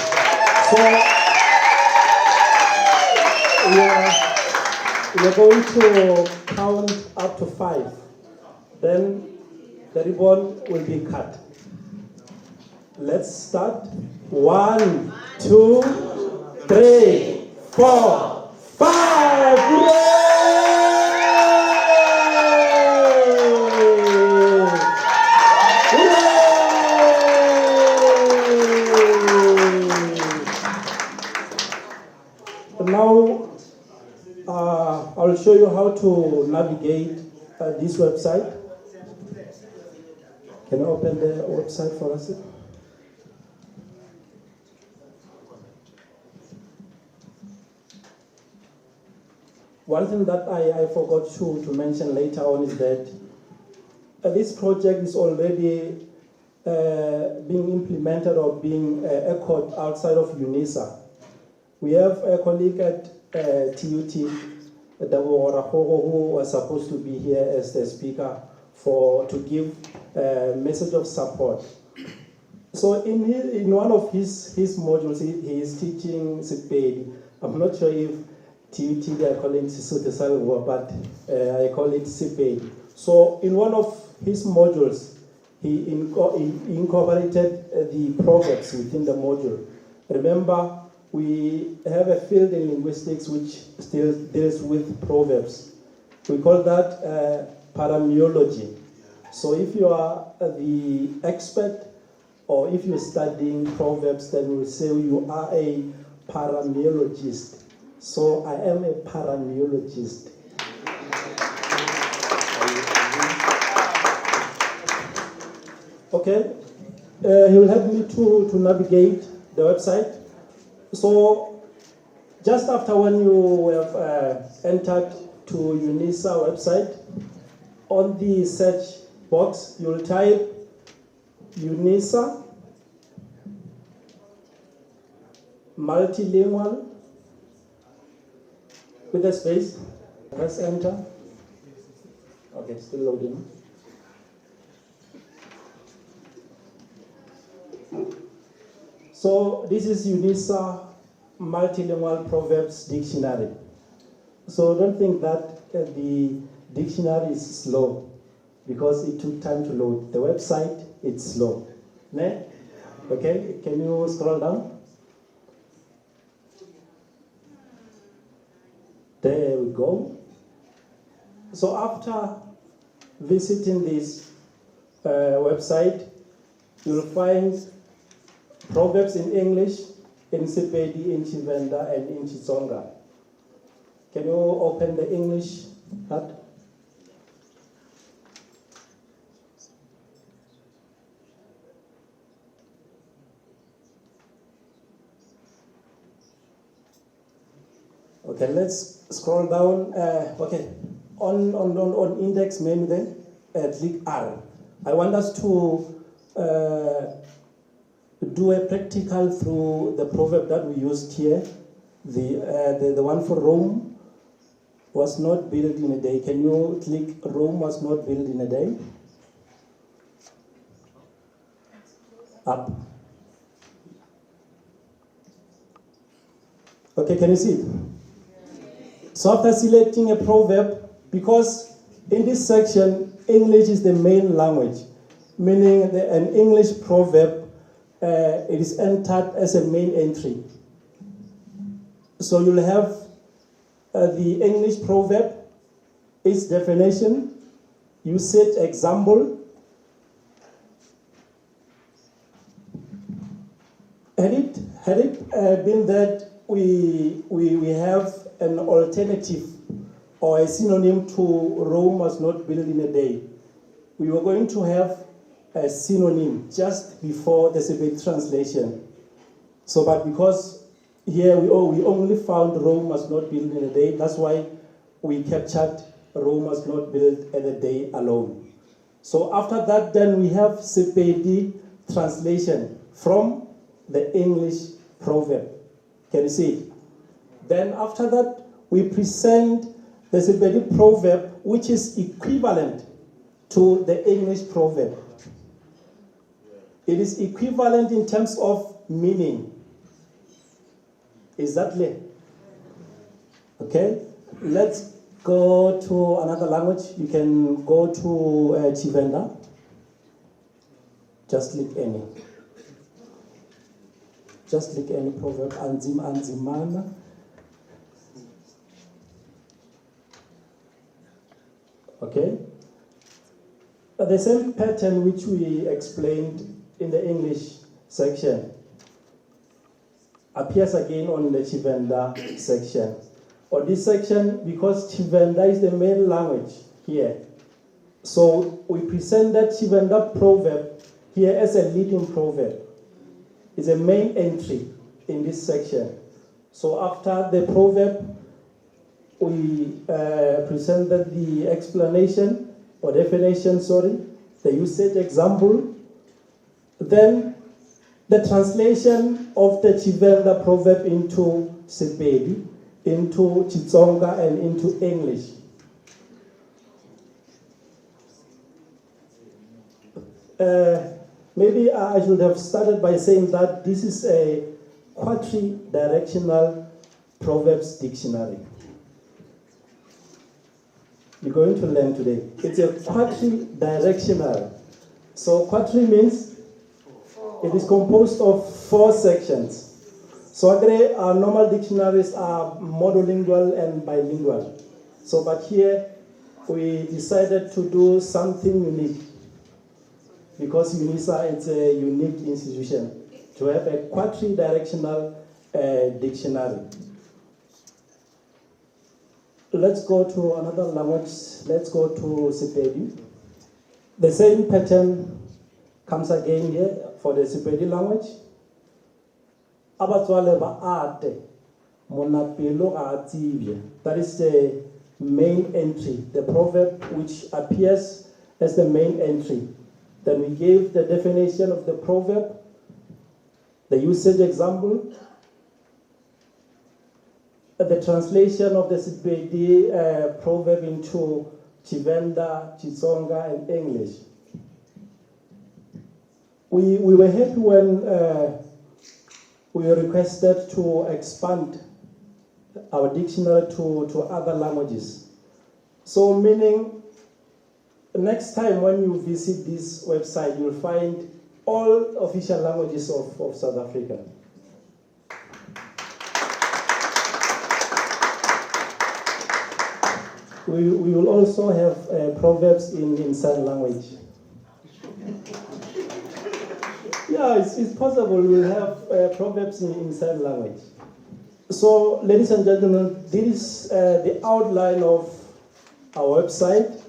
So we are going to count up to 5. Then the ribbon will be cut. Let's start. 1, 2, 3, 4, 5. Now, I'll show you how to navigate this website. Can you open the website for us? One thing that I forgot to mention later on is that this project is already being implemented or being echoed outside of Unisa. We have a colleague at TUT, who was supposed to be here as the speaker to give a message of support. So in one of his modules, he is teaching Sepedi. I'm not sure if TUT they are calling Sesotho sa Leboa, but I call it Sepedi. So in one of his modules, he incorporated the proverbs within the module. Remember, we have a field in linguistics which still deals with proverbs. We call that paramneology. So if you are the expert or if you're studying proverbs, then we'll say you are a paramneologist. So I am a paramneologist. Okay, he will help me to navigate the website. So just after when you have entered to Unisa website, on the search box, you'll type Unisa Multilingual with a space. Press enter. Okay, still loading. So this is Unisa Multilingual Proverbs Dictionary. So don't think that the dictionary is slow because it took time to load. The website, it's slow. Ne? Okay, can you scroll down? There we go. So after visiting this website, you'll find Proverbs in English, in Sepedi, in Chivenda, and in Chitsonga. Can you open the English hut? Okay, let's scroll down. Okay, on index menu then, click R. I want us to do a practical through the proverb that we used here. The one for Rome was not built in a day. Can you click Rome was not built in a day? Up. Okay, can you see it? So after selecting a proverb, because in this section, English is the main language, meaning an English proverb, it is entered as a main entry. So you'll have the English proverb, its definition, usage example, had it been that we have an alternative or a synonym to Rome was not built in a day, we were going to have a synonym just before the Sepedi translation. So, but because here we only found Rome was not built in a day, that's why we captured Rome was not built in a day alone. So after that, then we have Sepedi translation from the English proverb. Can you see it? Then after that, we present the Sepedi proverb, which is equivalent to the English proverb. It is equivalent in terms of meaning. Is that clear? Okay, let's go to another language. You can go to Chivenda. Just click any. Just click any proverb. Anzim, anzimana. Okay? The same pattern which we explained in the English section appears again on the Chivenda section. On this section, because Chivenda is the main language here, so we present that Chivenda proverb here as a leading proverb. It's a main entry in this section. So after the proverb, we presented the explanation or definition, the usage example, then the translation of the Chivenda proverb into Sepedi, into Chitsonga, and into English. Maybe I should have started by saying that this is a quadridirectional Proverbs dictionary. You're going to learn today. It's a quadridirectional. So quadri means it is composed of 4 sections. So actually our normal dictionaries are monolingual and bilingual. So but here we decided to do something unique, because Unisa is a unique institution, to have a quadridirectional dictionary. Let's go to another language. Let's go to Sepedi. The same pattern comes again here for the Sepedi language. Abatswale ba ate, monapelo ga tsibye. That is the main entry, the proverb which appears as the main entry. Then we gave the definition of the proverb, the usage example, the translation of the Sepedi proverb into Chivenda, Chitsonga, and English. We were happy when we were requested to expand our dictionary to other languages. So meaning, next time when you visit this website, you'll find all official languages of South Africa. We will also have proverbs in sign language. Yeah, it's possible we'll have proverbs in sign language. So, ladies and gentlemen, this is the outline of our website.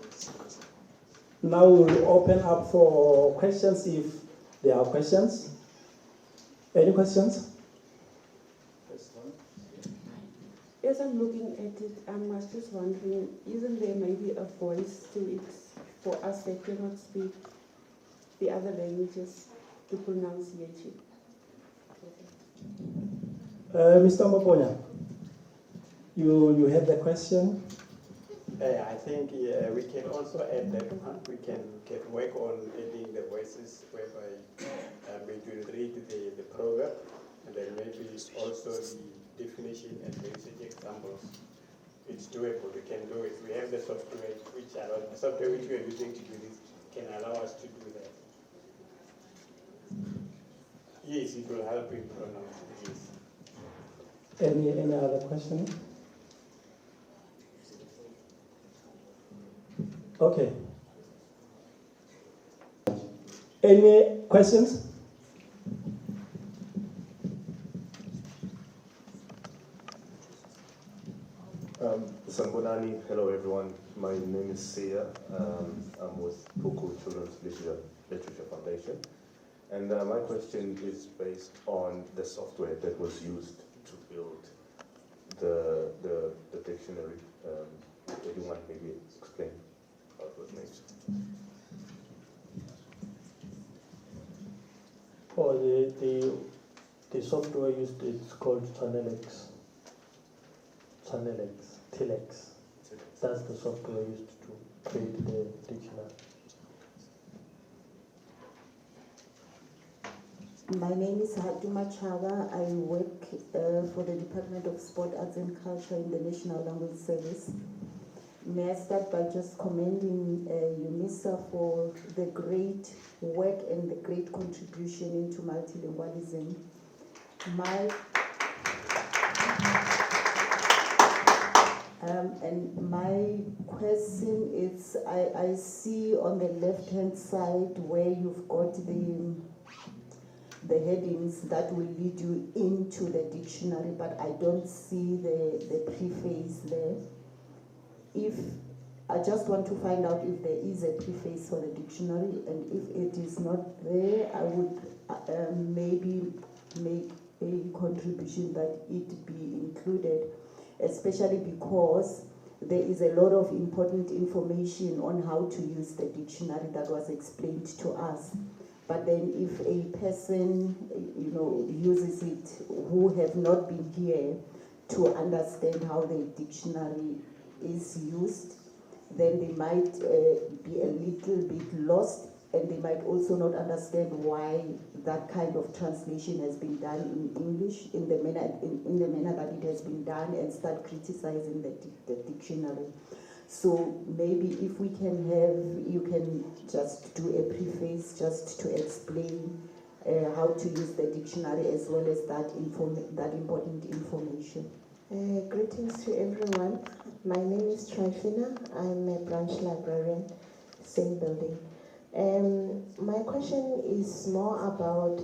Now we'll open up for questions if there are questions. Any questions? As I'm looking at it, I was just wondering, isn't there maybe a voice to it for us that cannot speak the other languages to pronunciation? Mr. Maponya, you have the question? I think we can also add that one. We can work on adding the voices whereby we will read the proverb and then maybe also the definition and usage examples. It's doable. We can do it. We have the software which we are using to do this can allow us to do that. Yes, it will help in pronunciation. Any other question? Okay. Any questions? Sanbonani, hello everyone. My name is Sia. I'm with Puku Children's Literature Foundation. And my question is based on the software that was used to build the dictionary. Would you want maybe explain how it was made? Oh, the software used, it's called Channelex. Telex. That's the software used to create the dictionary. My name is Hatuma Chava. I work for the Department of Sport, Arts and Culture in the National Language Service. May I start by just commending Unisa for the great work and the great contribution into multilingualism. And my question is, I see on the left-hand side where you've got the headings that will lead you into the dictionary, but I don't see the preface there. If I just want to find out if there is a preface for the dictionary, and if it is not there, I would maybe make a contribution that it be included, especially because there is a lot of important information on how to use the dictionary that was explained to us. But then if a person, uses it who have not been here to understand how the dictionary is used, then they might be a little bit lost, and they might also not understand why that kind of translation has been done in English in the manner that it has been done, and start criticizing the dictionary. So maybe if we can you can just do a preface just to explain how to use the dictionary as well as that important information. Greetings to everyone. My name is Trifina. I'm a branch librarian, same building. My question is more about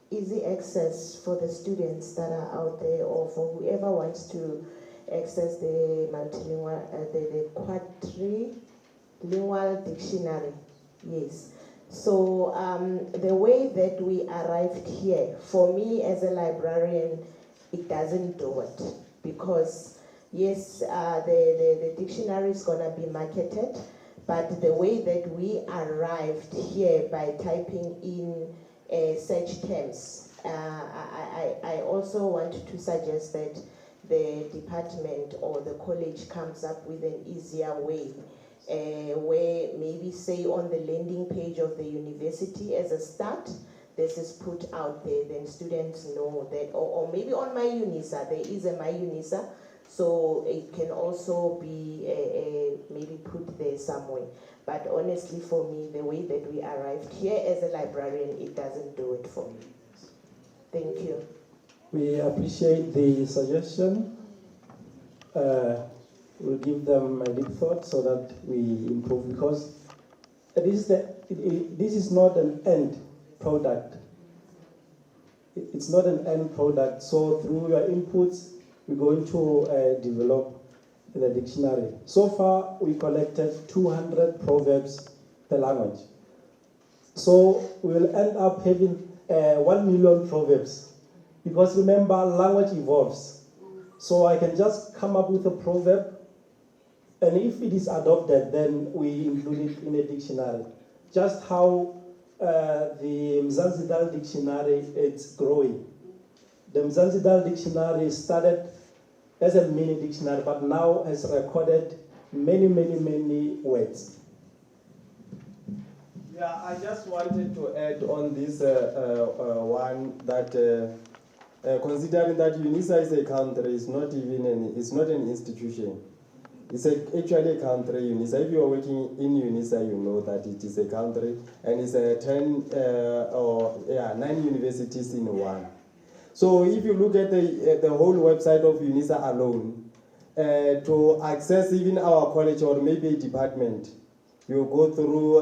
easy access for the students that are out there, or for whoever wants to access the multilingual, the quadrilingual dictionary. Yes. So the way that we arrived here, for me as a librarian, it doesn't do it. Because yes, the dictionary is gonna be marketed, but the way that we arrived here by typing in search terms, I also want to suggest that the department or the college comes up with an easier way, where maybe say on the landing page of the university as a start, this is put out there, then students know that, or maybe on my Unisa, there is a my Unisa, so it can also be maybe put there somewhere. But honestly, for me, the way that we arrived here as a librarian, it doesn't do it for me. Thank you. We appreciate the suggestion. We'll give them a deep thought so that we improve, because this is not an end product. It's not an end product. So through your inputs, we're going to develop the dictionary. So far, we collected 200 proverbs per language. So we will end up having 1 million proverbs. Because remember, language evolves. So I can just come up with a proverb, and if it is adopted, then we include it in a dictionary. Just how the Mzansi dictionary is growing. The Mzansi dictionary started as a mini dictionary, but now has recorded many words. Yeah, I just wanted to add on this one that considering that Unisa is a country, it's not an institution. It's actually a country, Unisa. If you are working in Unisa, you know that it is a country, and it's 9 universities in one. So if you look at the whole website of Unisa alone, to access even our college or maybe a department, you go through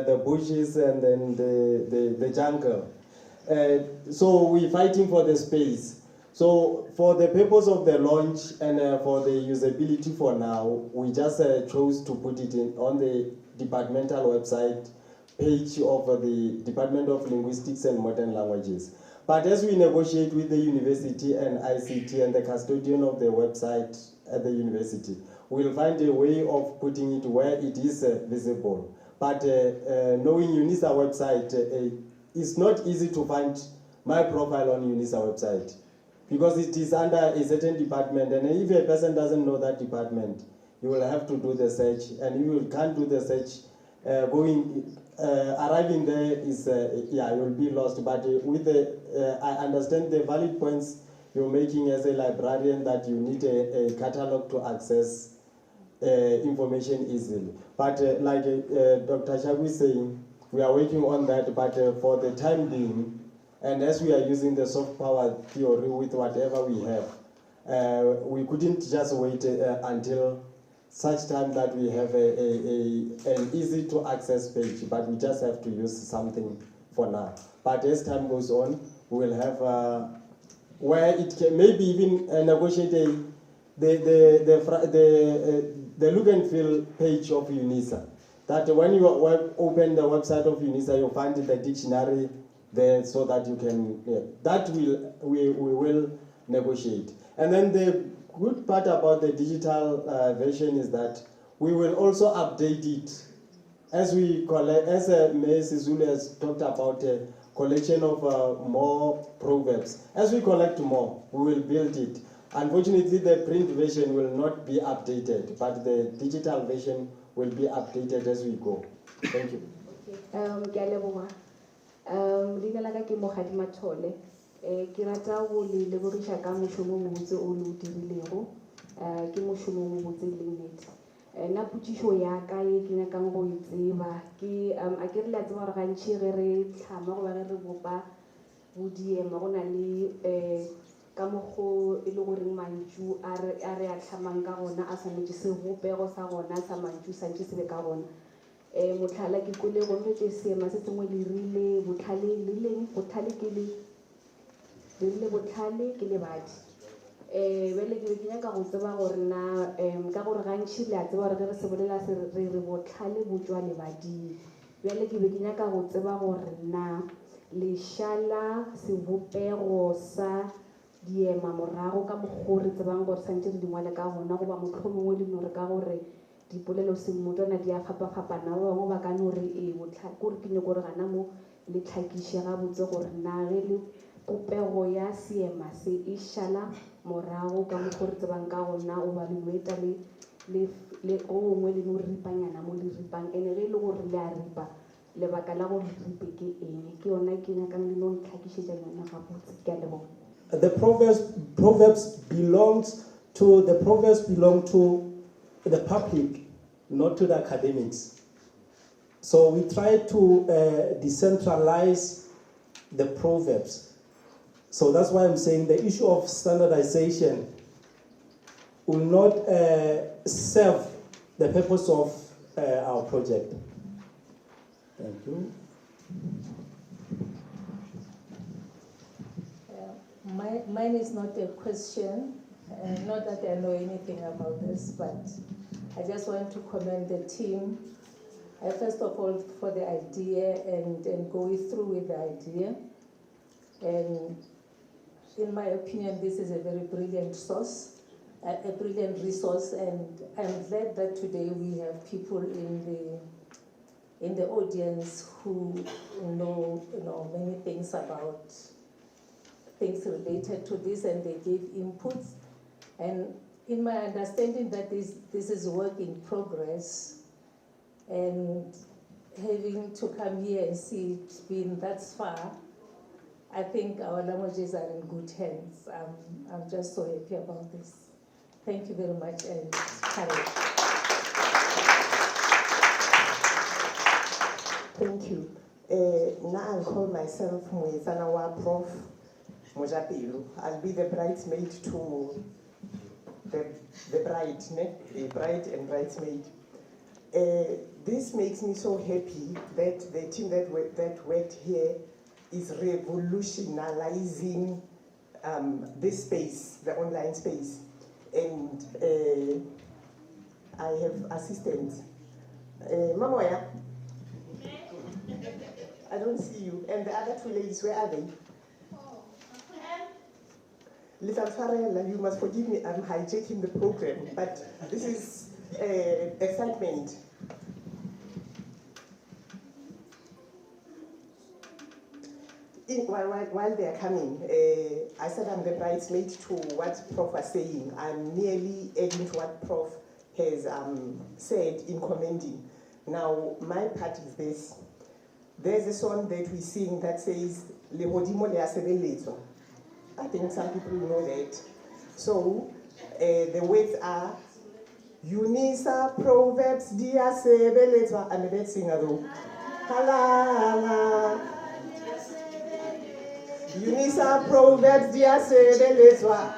the bushes and then the jungle. So we're fighting for the space. So for the purpose of the launch and for the usability for now, we just chose to put it on the departmental website page of the Department of Linguistics and Modern Languages. But as we negotiate with the university and ICT and the custodian of the website at the university, we'll find a way of putting it where it is visible. But knowing Unisa website, it's not easy to find my profile on Unisa website, because it is under a certain department, and if a person doesn't know that department, you will have to do the search, and if you can't do the search, arriving there is, you'll be lost. But with I understand the valid points you're making as a librarian, that you need a catalog to access information easily. But like Dr. Shagu is saying, we are working on that, but for the time being, and as we are using the soft power theory with whatever we have, we couldn't just wait until such time that we have an easy to access page, but we just have to use something for now. But as time goes on, we will have where it can maybe even negotiate the look and feel page of Unisa. That when you open the website of Unisa, you find the dictionary there, so that you can, that we will negotiate. And then the good part about the digital version is that we will also update it as we collect, as Ms. Zulu has talked about a collection of more proverbs. As we collect more, we will build it. Unfortunately, the print version will not be updated, but the digital version will be updated as we go. Thank you. Leina la ka ke Mogadi Mathole. Ke rata go le lebogisha ka mošomo o botse o le dirilego. Ke mošomo o botse le nnete. Nna potšišo ya ka e ke nyakang go e tseba ke a ke re le a tseba gore gantši ge re tlhama goba ge re bopa bodiema go na le ka mokgo e le goreng mantšu a re a tlhamang ka gona a swanetše sebopego sa gona sa mantšu santše se be ka gona. Motlhala ke kwele go nne seema se sengwe le rile botlhale le leng botlhale ke le rile botlhale ke le badi. Bele ke be ke nyaka go tseba gore na ka gore gantši le a tseba gore ge re se bolela re re botlhale bo tšwa lebading. Jwale ke be ke nyaka go tseba gore na leshala sebopego sa diema morago ka mokgwa re tsebang gore santse re dingwale ka gona goba mohlomongwe le nore ka gore dipolelo semmotwana di a fapafapana ba bangwe ba ka no re kore ke nyako gore gana mo le tlhakiše gabotse gore na ge le popego ya seema se e šala morago ka mokgwa re tsebang ka gona o ba le loeta le go gongwe le no ripanyana mo le ripang ene ge e le gore le a ripa lebaka la gore ripe ke eng ke yona ke nyakang le no ntlhakišetša yona gabotse ke a leboga. The proverbs belong to the public, not to the academics. So we try to decentralize the proverbs. So that's why I'm saying the issue of standardization will not serve the purpose of our project. Thank you. Mine is not a question, not that I know anything about this, but I just want to commend the team, first of all, for the idea and going through with the idea. And in my opinion, this is a very brilliant source, a brilliant resource, and I'm glad that today we have people in the audience who know many things about things related to this, and they gave inputs. And in my understanding that this is work in progress, and having to come here and see it being that far, I think our languages are in good hands. I'm just so happy about this. Thank you very much, and courage. Thank you. Now I'll call myself Mwezanawa Prof. Mojapilu. I'll be the bridesmaid to the bride, a bride and bridesmaid. This makes me so happy that the team that worked here is revolutionizing this space, the online space. And I have assistants. Mamoya, I don't see you. And the other two ladies, where are they? Little Farrell, you must forgive me, I'm hijacking the program, but this is excitement. While they are coming, I said I'm the bridesmaid to what Prof was saying. I'm merely adding to what Prof has said in commending. Now, my part is this. There's a song that we sing that says, Le hodimo le asebeletso. I think some people know that. So, the words are, Unisa Proverbs dia sebeletwa. I'm a bad singer though. Halala. Unisa Proverbs dia sebeletwa.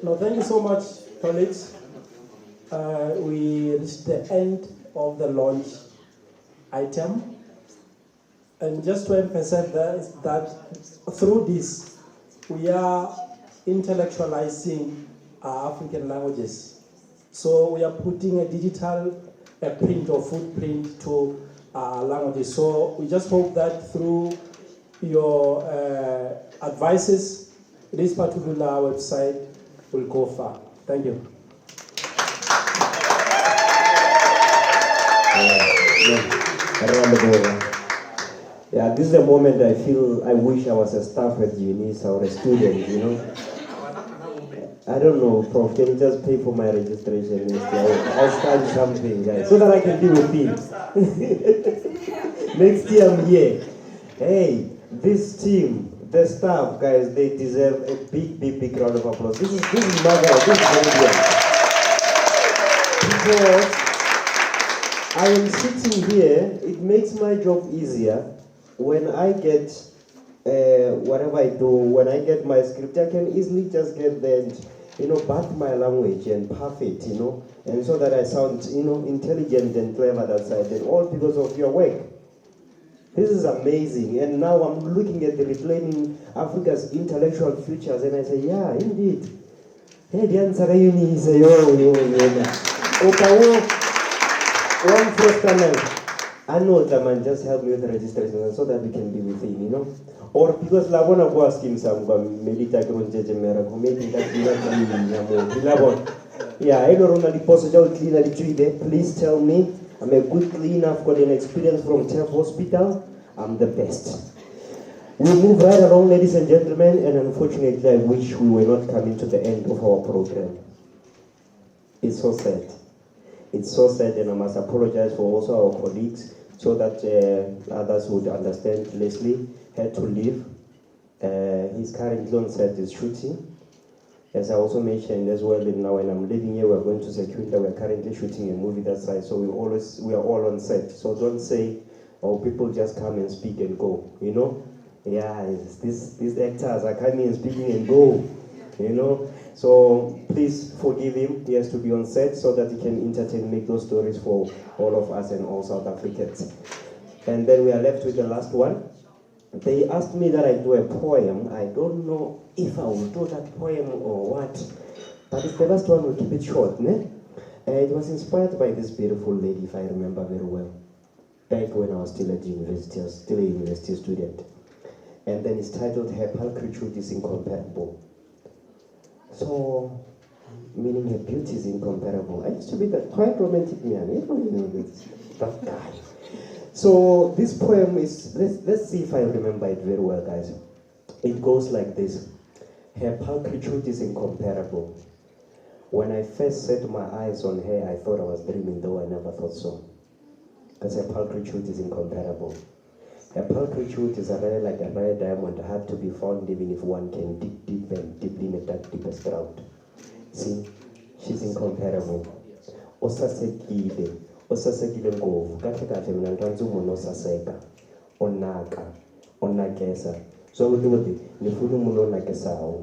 No, thank you so much, colleagues. We reached the end of the launch item. And just to emphasize that through this, we are intellectualizing our African languages. So we are putting a digital print or footprint to our languages. So we just hope that through your advices, this particular website will go far. Thank you. Yeah, this is the moment I feel I wish I was a staff at Unisa or a student, you know. I don't know, Prof. Can you just pay for my registration next year? I'll start something, guys, so that I can be with him. Next year I'm here. Hey, this team, the staff, guys, they deserve a big round of applause. This is marvelous. This is brilliant. Because I am sitting here, it makes my job easier. When I get whatever I do, when I get my script, I can easily just get there and, bath my language and puff it, and so that I sound, intelligent and clever that side, and all because of your work. This is amazing, and now I'm looking at the Reclaiming Africa's Intellectual Futures, and I say, yeah, indeed. Hey, the answer is one first time. I know that man just help me with the registration so that we can be with him, Or because I want to ask him some maybe that yeah, I don't know the possible cleaner please tell me. I'm a good cleaner, I've got an experience from TEF Hospital. I'm the best. We move right along, ladies and gentlemen, and unfortunately I wish we were not coming to the end of our program. It's so sad. It's so sad, and I must apologize for also our colleagues so that others would understand. Leslie had to leave. He's currently on set, is shooting. As I also mentioned as well, now when I'm leaving here, we're going to Secunda. We're currently shooting a movie that's right, so we are all on set. So don't say, oh, people just come and speak and go, Yeah, these actors are coming and speaking and go, So please forgive him. He has to be on set so that he can entertain, make those stories for all of us and all South Africans. And then we are left with the last one. They asked me that I do a poem. I don't know if I will do that poem or what. But it's the last one, we'll keep it short. It was inspired by this beautiful lady, if I remember very well. Back when I was still at university, I was still a university student. And then it's titled, Her Pulchritude is Incomparable. So, meaning her beauty is incomparable. I used to be that quite romantic man, that guy. So this poem is, let's see if I remember it very well, guys. It goes like this. Her pulchritude is incomparable. When I first set my eyes on her, I thought I was dreaming, though I never thought so. Because her pulchritude is incomparable. Her pulchritude is like a rare diamond, hard to be found even if one can dig deep and deeply in the dark deepest ground. See, she's incomparable. Osasekile ngovu, kahle mina ntanzi umuntu osaseka, onakesa. So ukuthi nifuna umuntu onakesawo.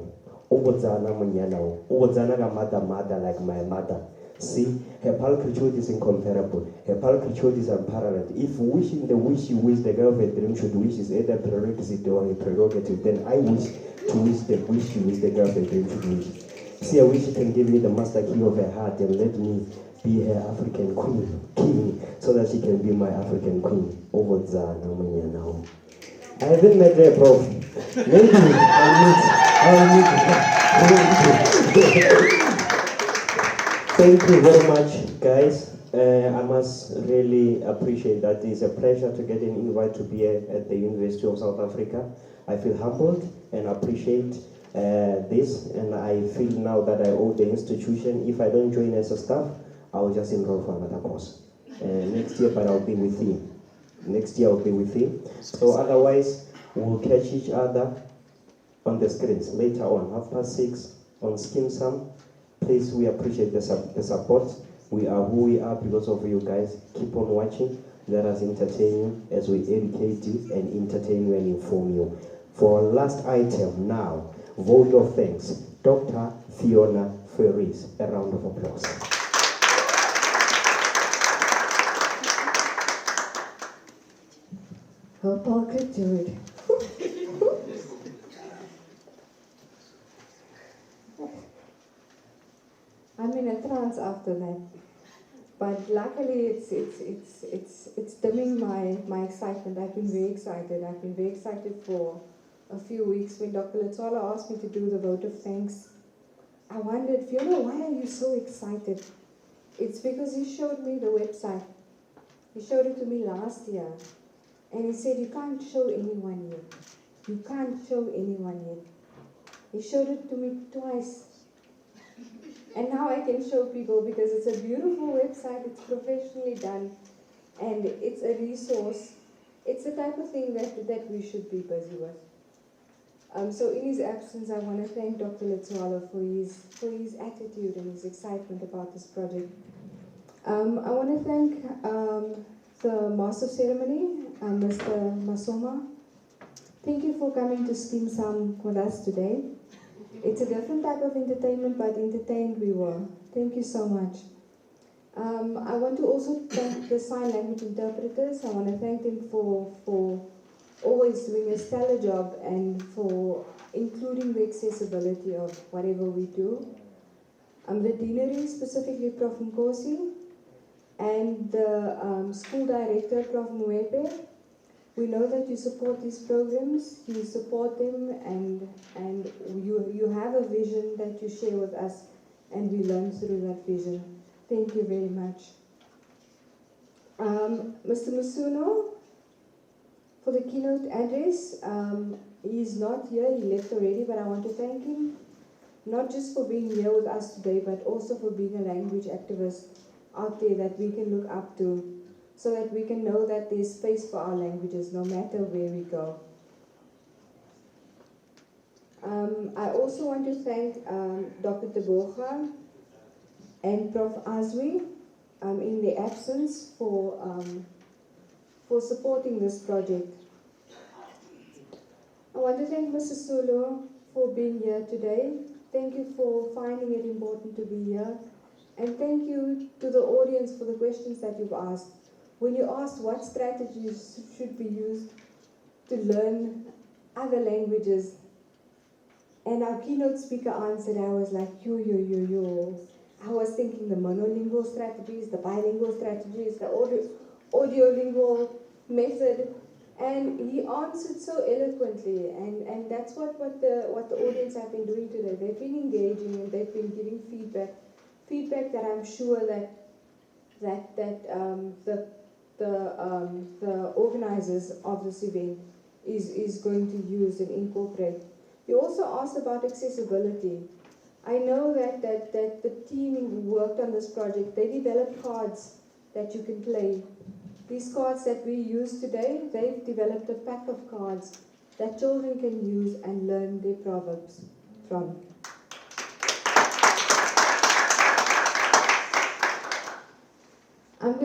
Ubodzana munyanawo, ubodzana ka mother like my mother. See, her pulchritude is incomparable. Her pulchritude is unparalleled. If wishing the wish you wish the girl of a dream should wish is either prerequisite or a prerogative, then I wish to wish the wish you wish the girl of a dream should wish. See, I wish she can give me the master key of her heart and let me be her African king, so that she can be my African queen. I haven't met her, Prof. Maybe I'll meet. Thank you very much, guys. I must really appreciate that. It's a pleasure to get an invite to be here at the University of South Africa. I feel humbled and appreciate this, and I feel now that I owe the institution. If I don't join as a staff, I'll just enroll for another course. Next year, but I'll be with him. Next year, I'll be with him. So otherwise, we'll catch each other on the screens later on, 6:30 on Skim Sam. Please, we appreciate the support. We are who we are because of you guys. Keep on watching. Let us entertain you as we educate you and entertain you and inform you. For our last item now, vote of thanks, Dr. Fiona Ferris. A round of applause. Her pulchritude. I'm in a trance after that, but luckily it's dimming my excitement. I've been very excited. I've been very excited for a few weeks when Dr. Letsola asked me to do the vote of thanks. I wondered, Fiona, why are you so excited? It's because he showed me the website. He showed it to me last year. And he said, you can't show anyone yet. You can't show anyone yet. He showed it to me twice. And now I can show people because it's a beautiful website, it's professionally done, and it's a resource. It's the type of thing that we should be busy with. So in his absence, I want to thank Dr. Letsualo for his attitude and his excitement about this project. I want to thank the Master of Ceremony, Mr. Masoma. Thank you for coming to Skim Sam with us today. It's a different type of entertainment, but entertained we were. Thank you so much. I want to also thank the sign language interpreters. I want to thank them for always doing a stellar job and for including the accessibility of whatever we do. The deanery, specifically Prof. Nkosi, and the school director, Prof. Mwepe. We know that you support these programs, you support them, and you have a vision that you share with us, and we learn through that vision. Thank you very much. Mr. Musuno, for the keynote address, he is not here, he left already, but I want to thank him, not just for being here with us today, but also for being a language activist out there that we can look up to, so that we can know that there's space for our languages no matter where we go. I also want to thank Dr. Teboga and Prof. Azwi in their absence for supporting this project. I want to thank Mr. Sulu for being here today. Thank you for finding it important to be here. And thank you to the audience for the questions that you've asked. When you asked what strategies should be used to learn other languages, and our keynote speaker answered, I was like, yo. I was thinking the monolingual strategies, the bilingual strategies, the audiolingual method, and he answered so eloquently, and that's what the audience have been doing today. They've been engaging and they've been giving feedback that I'm sure that the organizers of this event is going to use and incorporate. You also asked about accessibility. I know that the team who worked on this project, they developed cards that you can play. These cards that we use today, they've developed a pack of cards that children can use and learn their proverbs from.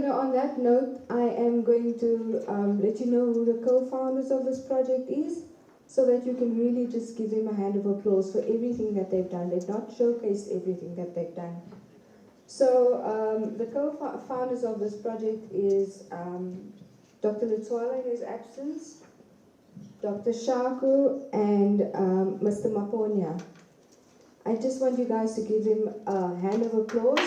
On that note, I am going to let you know who the co-founders of this project is, so that you can really just give them a hand of applause for everything that they've done. They've not showcased everything that they've done. So the co-founders of this project is Dr. Letsualo in his absence, Dr. Shaku, and Mr. Maponya. I just want you guys to give him a hand of applause.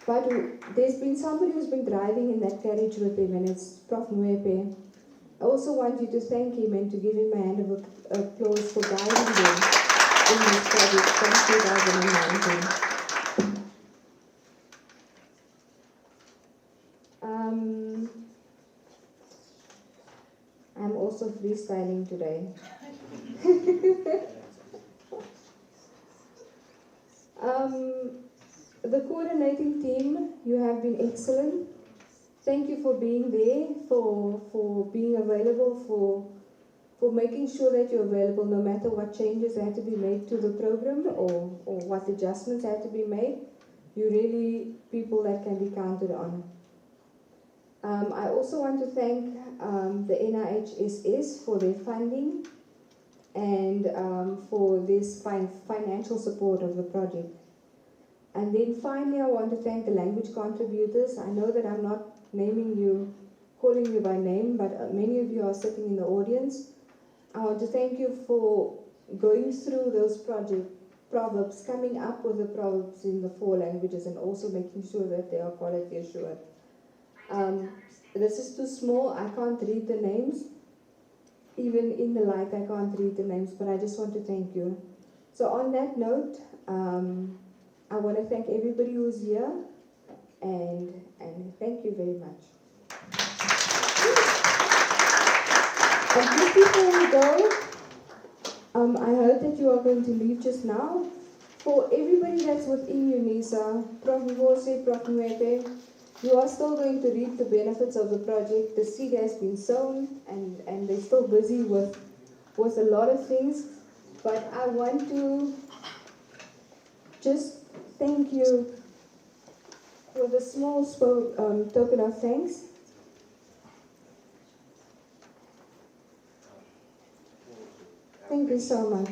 But there's been somebody who's been driving in that carriage with him, and it's Prof. Mwepe. I also want you to thank him and to give him a hand of applause for guiding them in this project from 2019. I'm also freestyling today. The coordinating team, you have been excellent. Thank you for being there, for being available, for making sure that you're available no matter what changes have to be made to the program or what adjustments have to be made. You're really people that can be counted on. I also want to thank the NIHSS for their funding and for this financial support of the project. And then finally, I want to thank the language contributors. I know that I'm not naming you, calling you by name, but many of you are sitting in the audience. I want to thank you for going through those proverbs, coming up with the proverbs in the 4 languages, and also making sure that they are quality assured. This is too small, I can't read the names. Even in the light, I can't read the names, but I just want to thank you. So on that note, I want to thank everybody who's here, and thank you very much. And just before we go, I heard that you are going to leave just now. For everybody that's within Unisa, Prof. Mose, Prof. Nwete, you are still going to reap the benefits of the project. The seed has been sown, and they're still busy with a lot of things. But I want to just thank you with a small token of thanks. Thank you so much.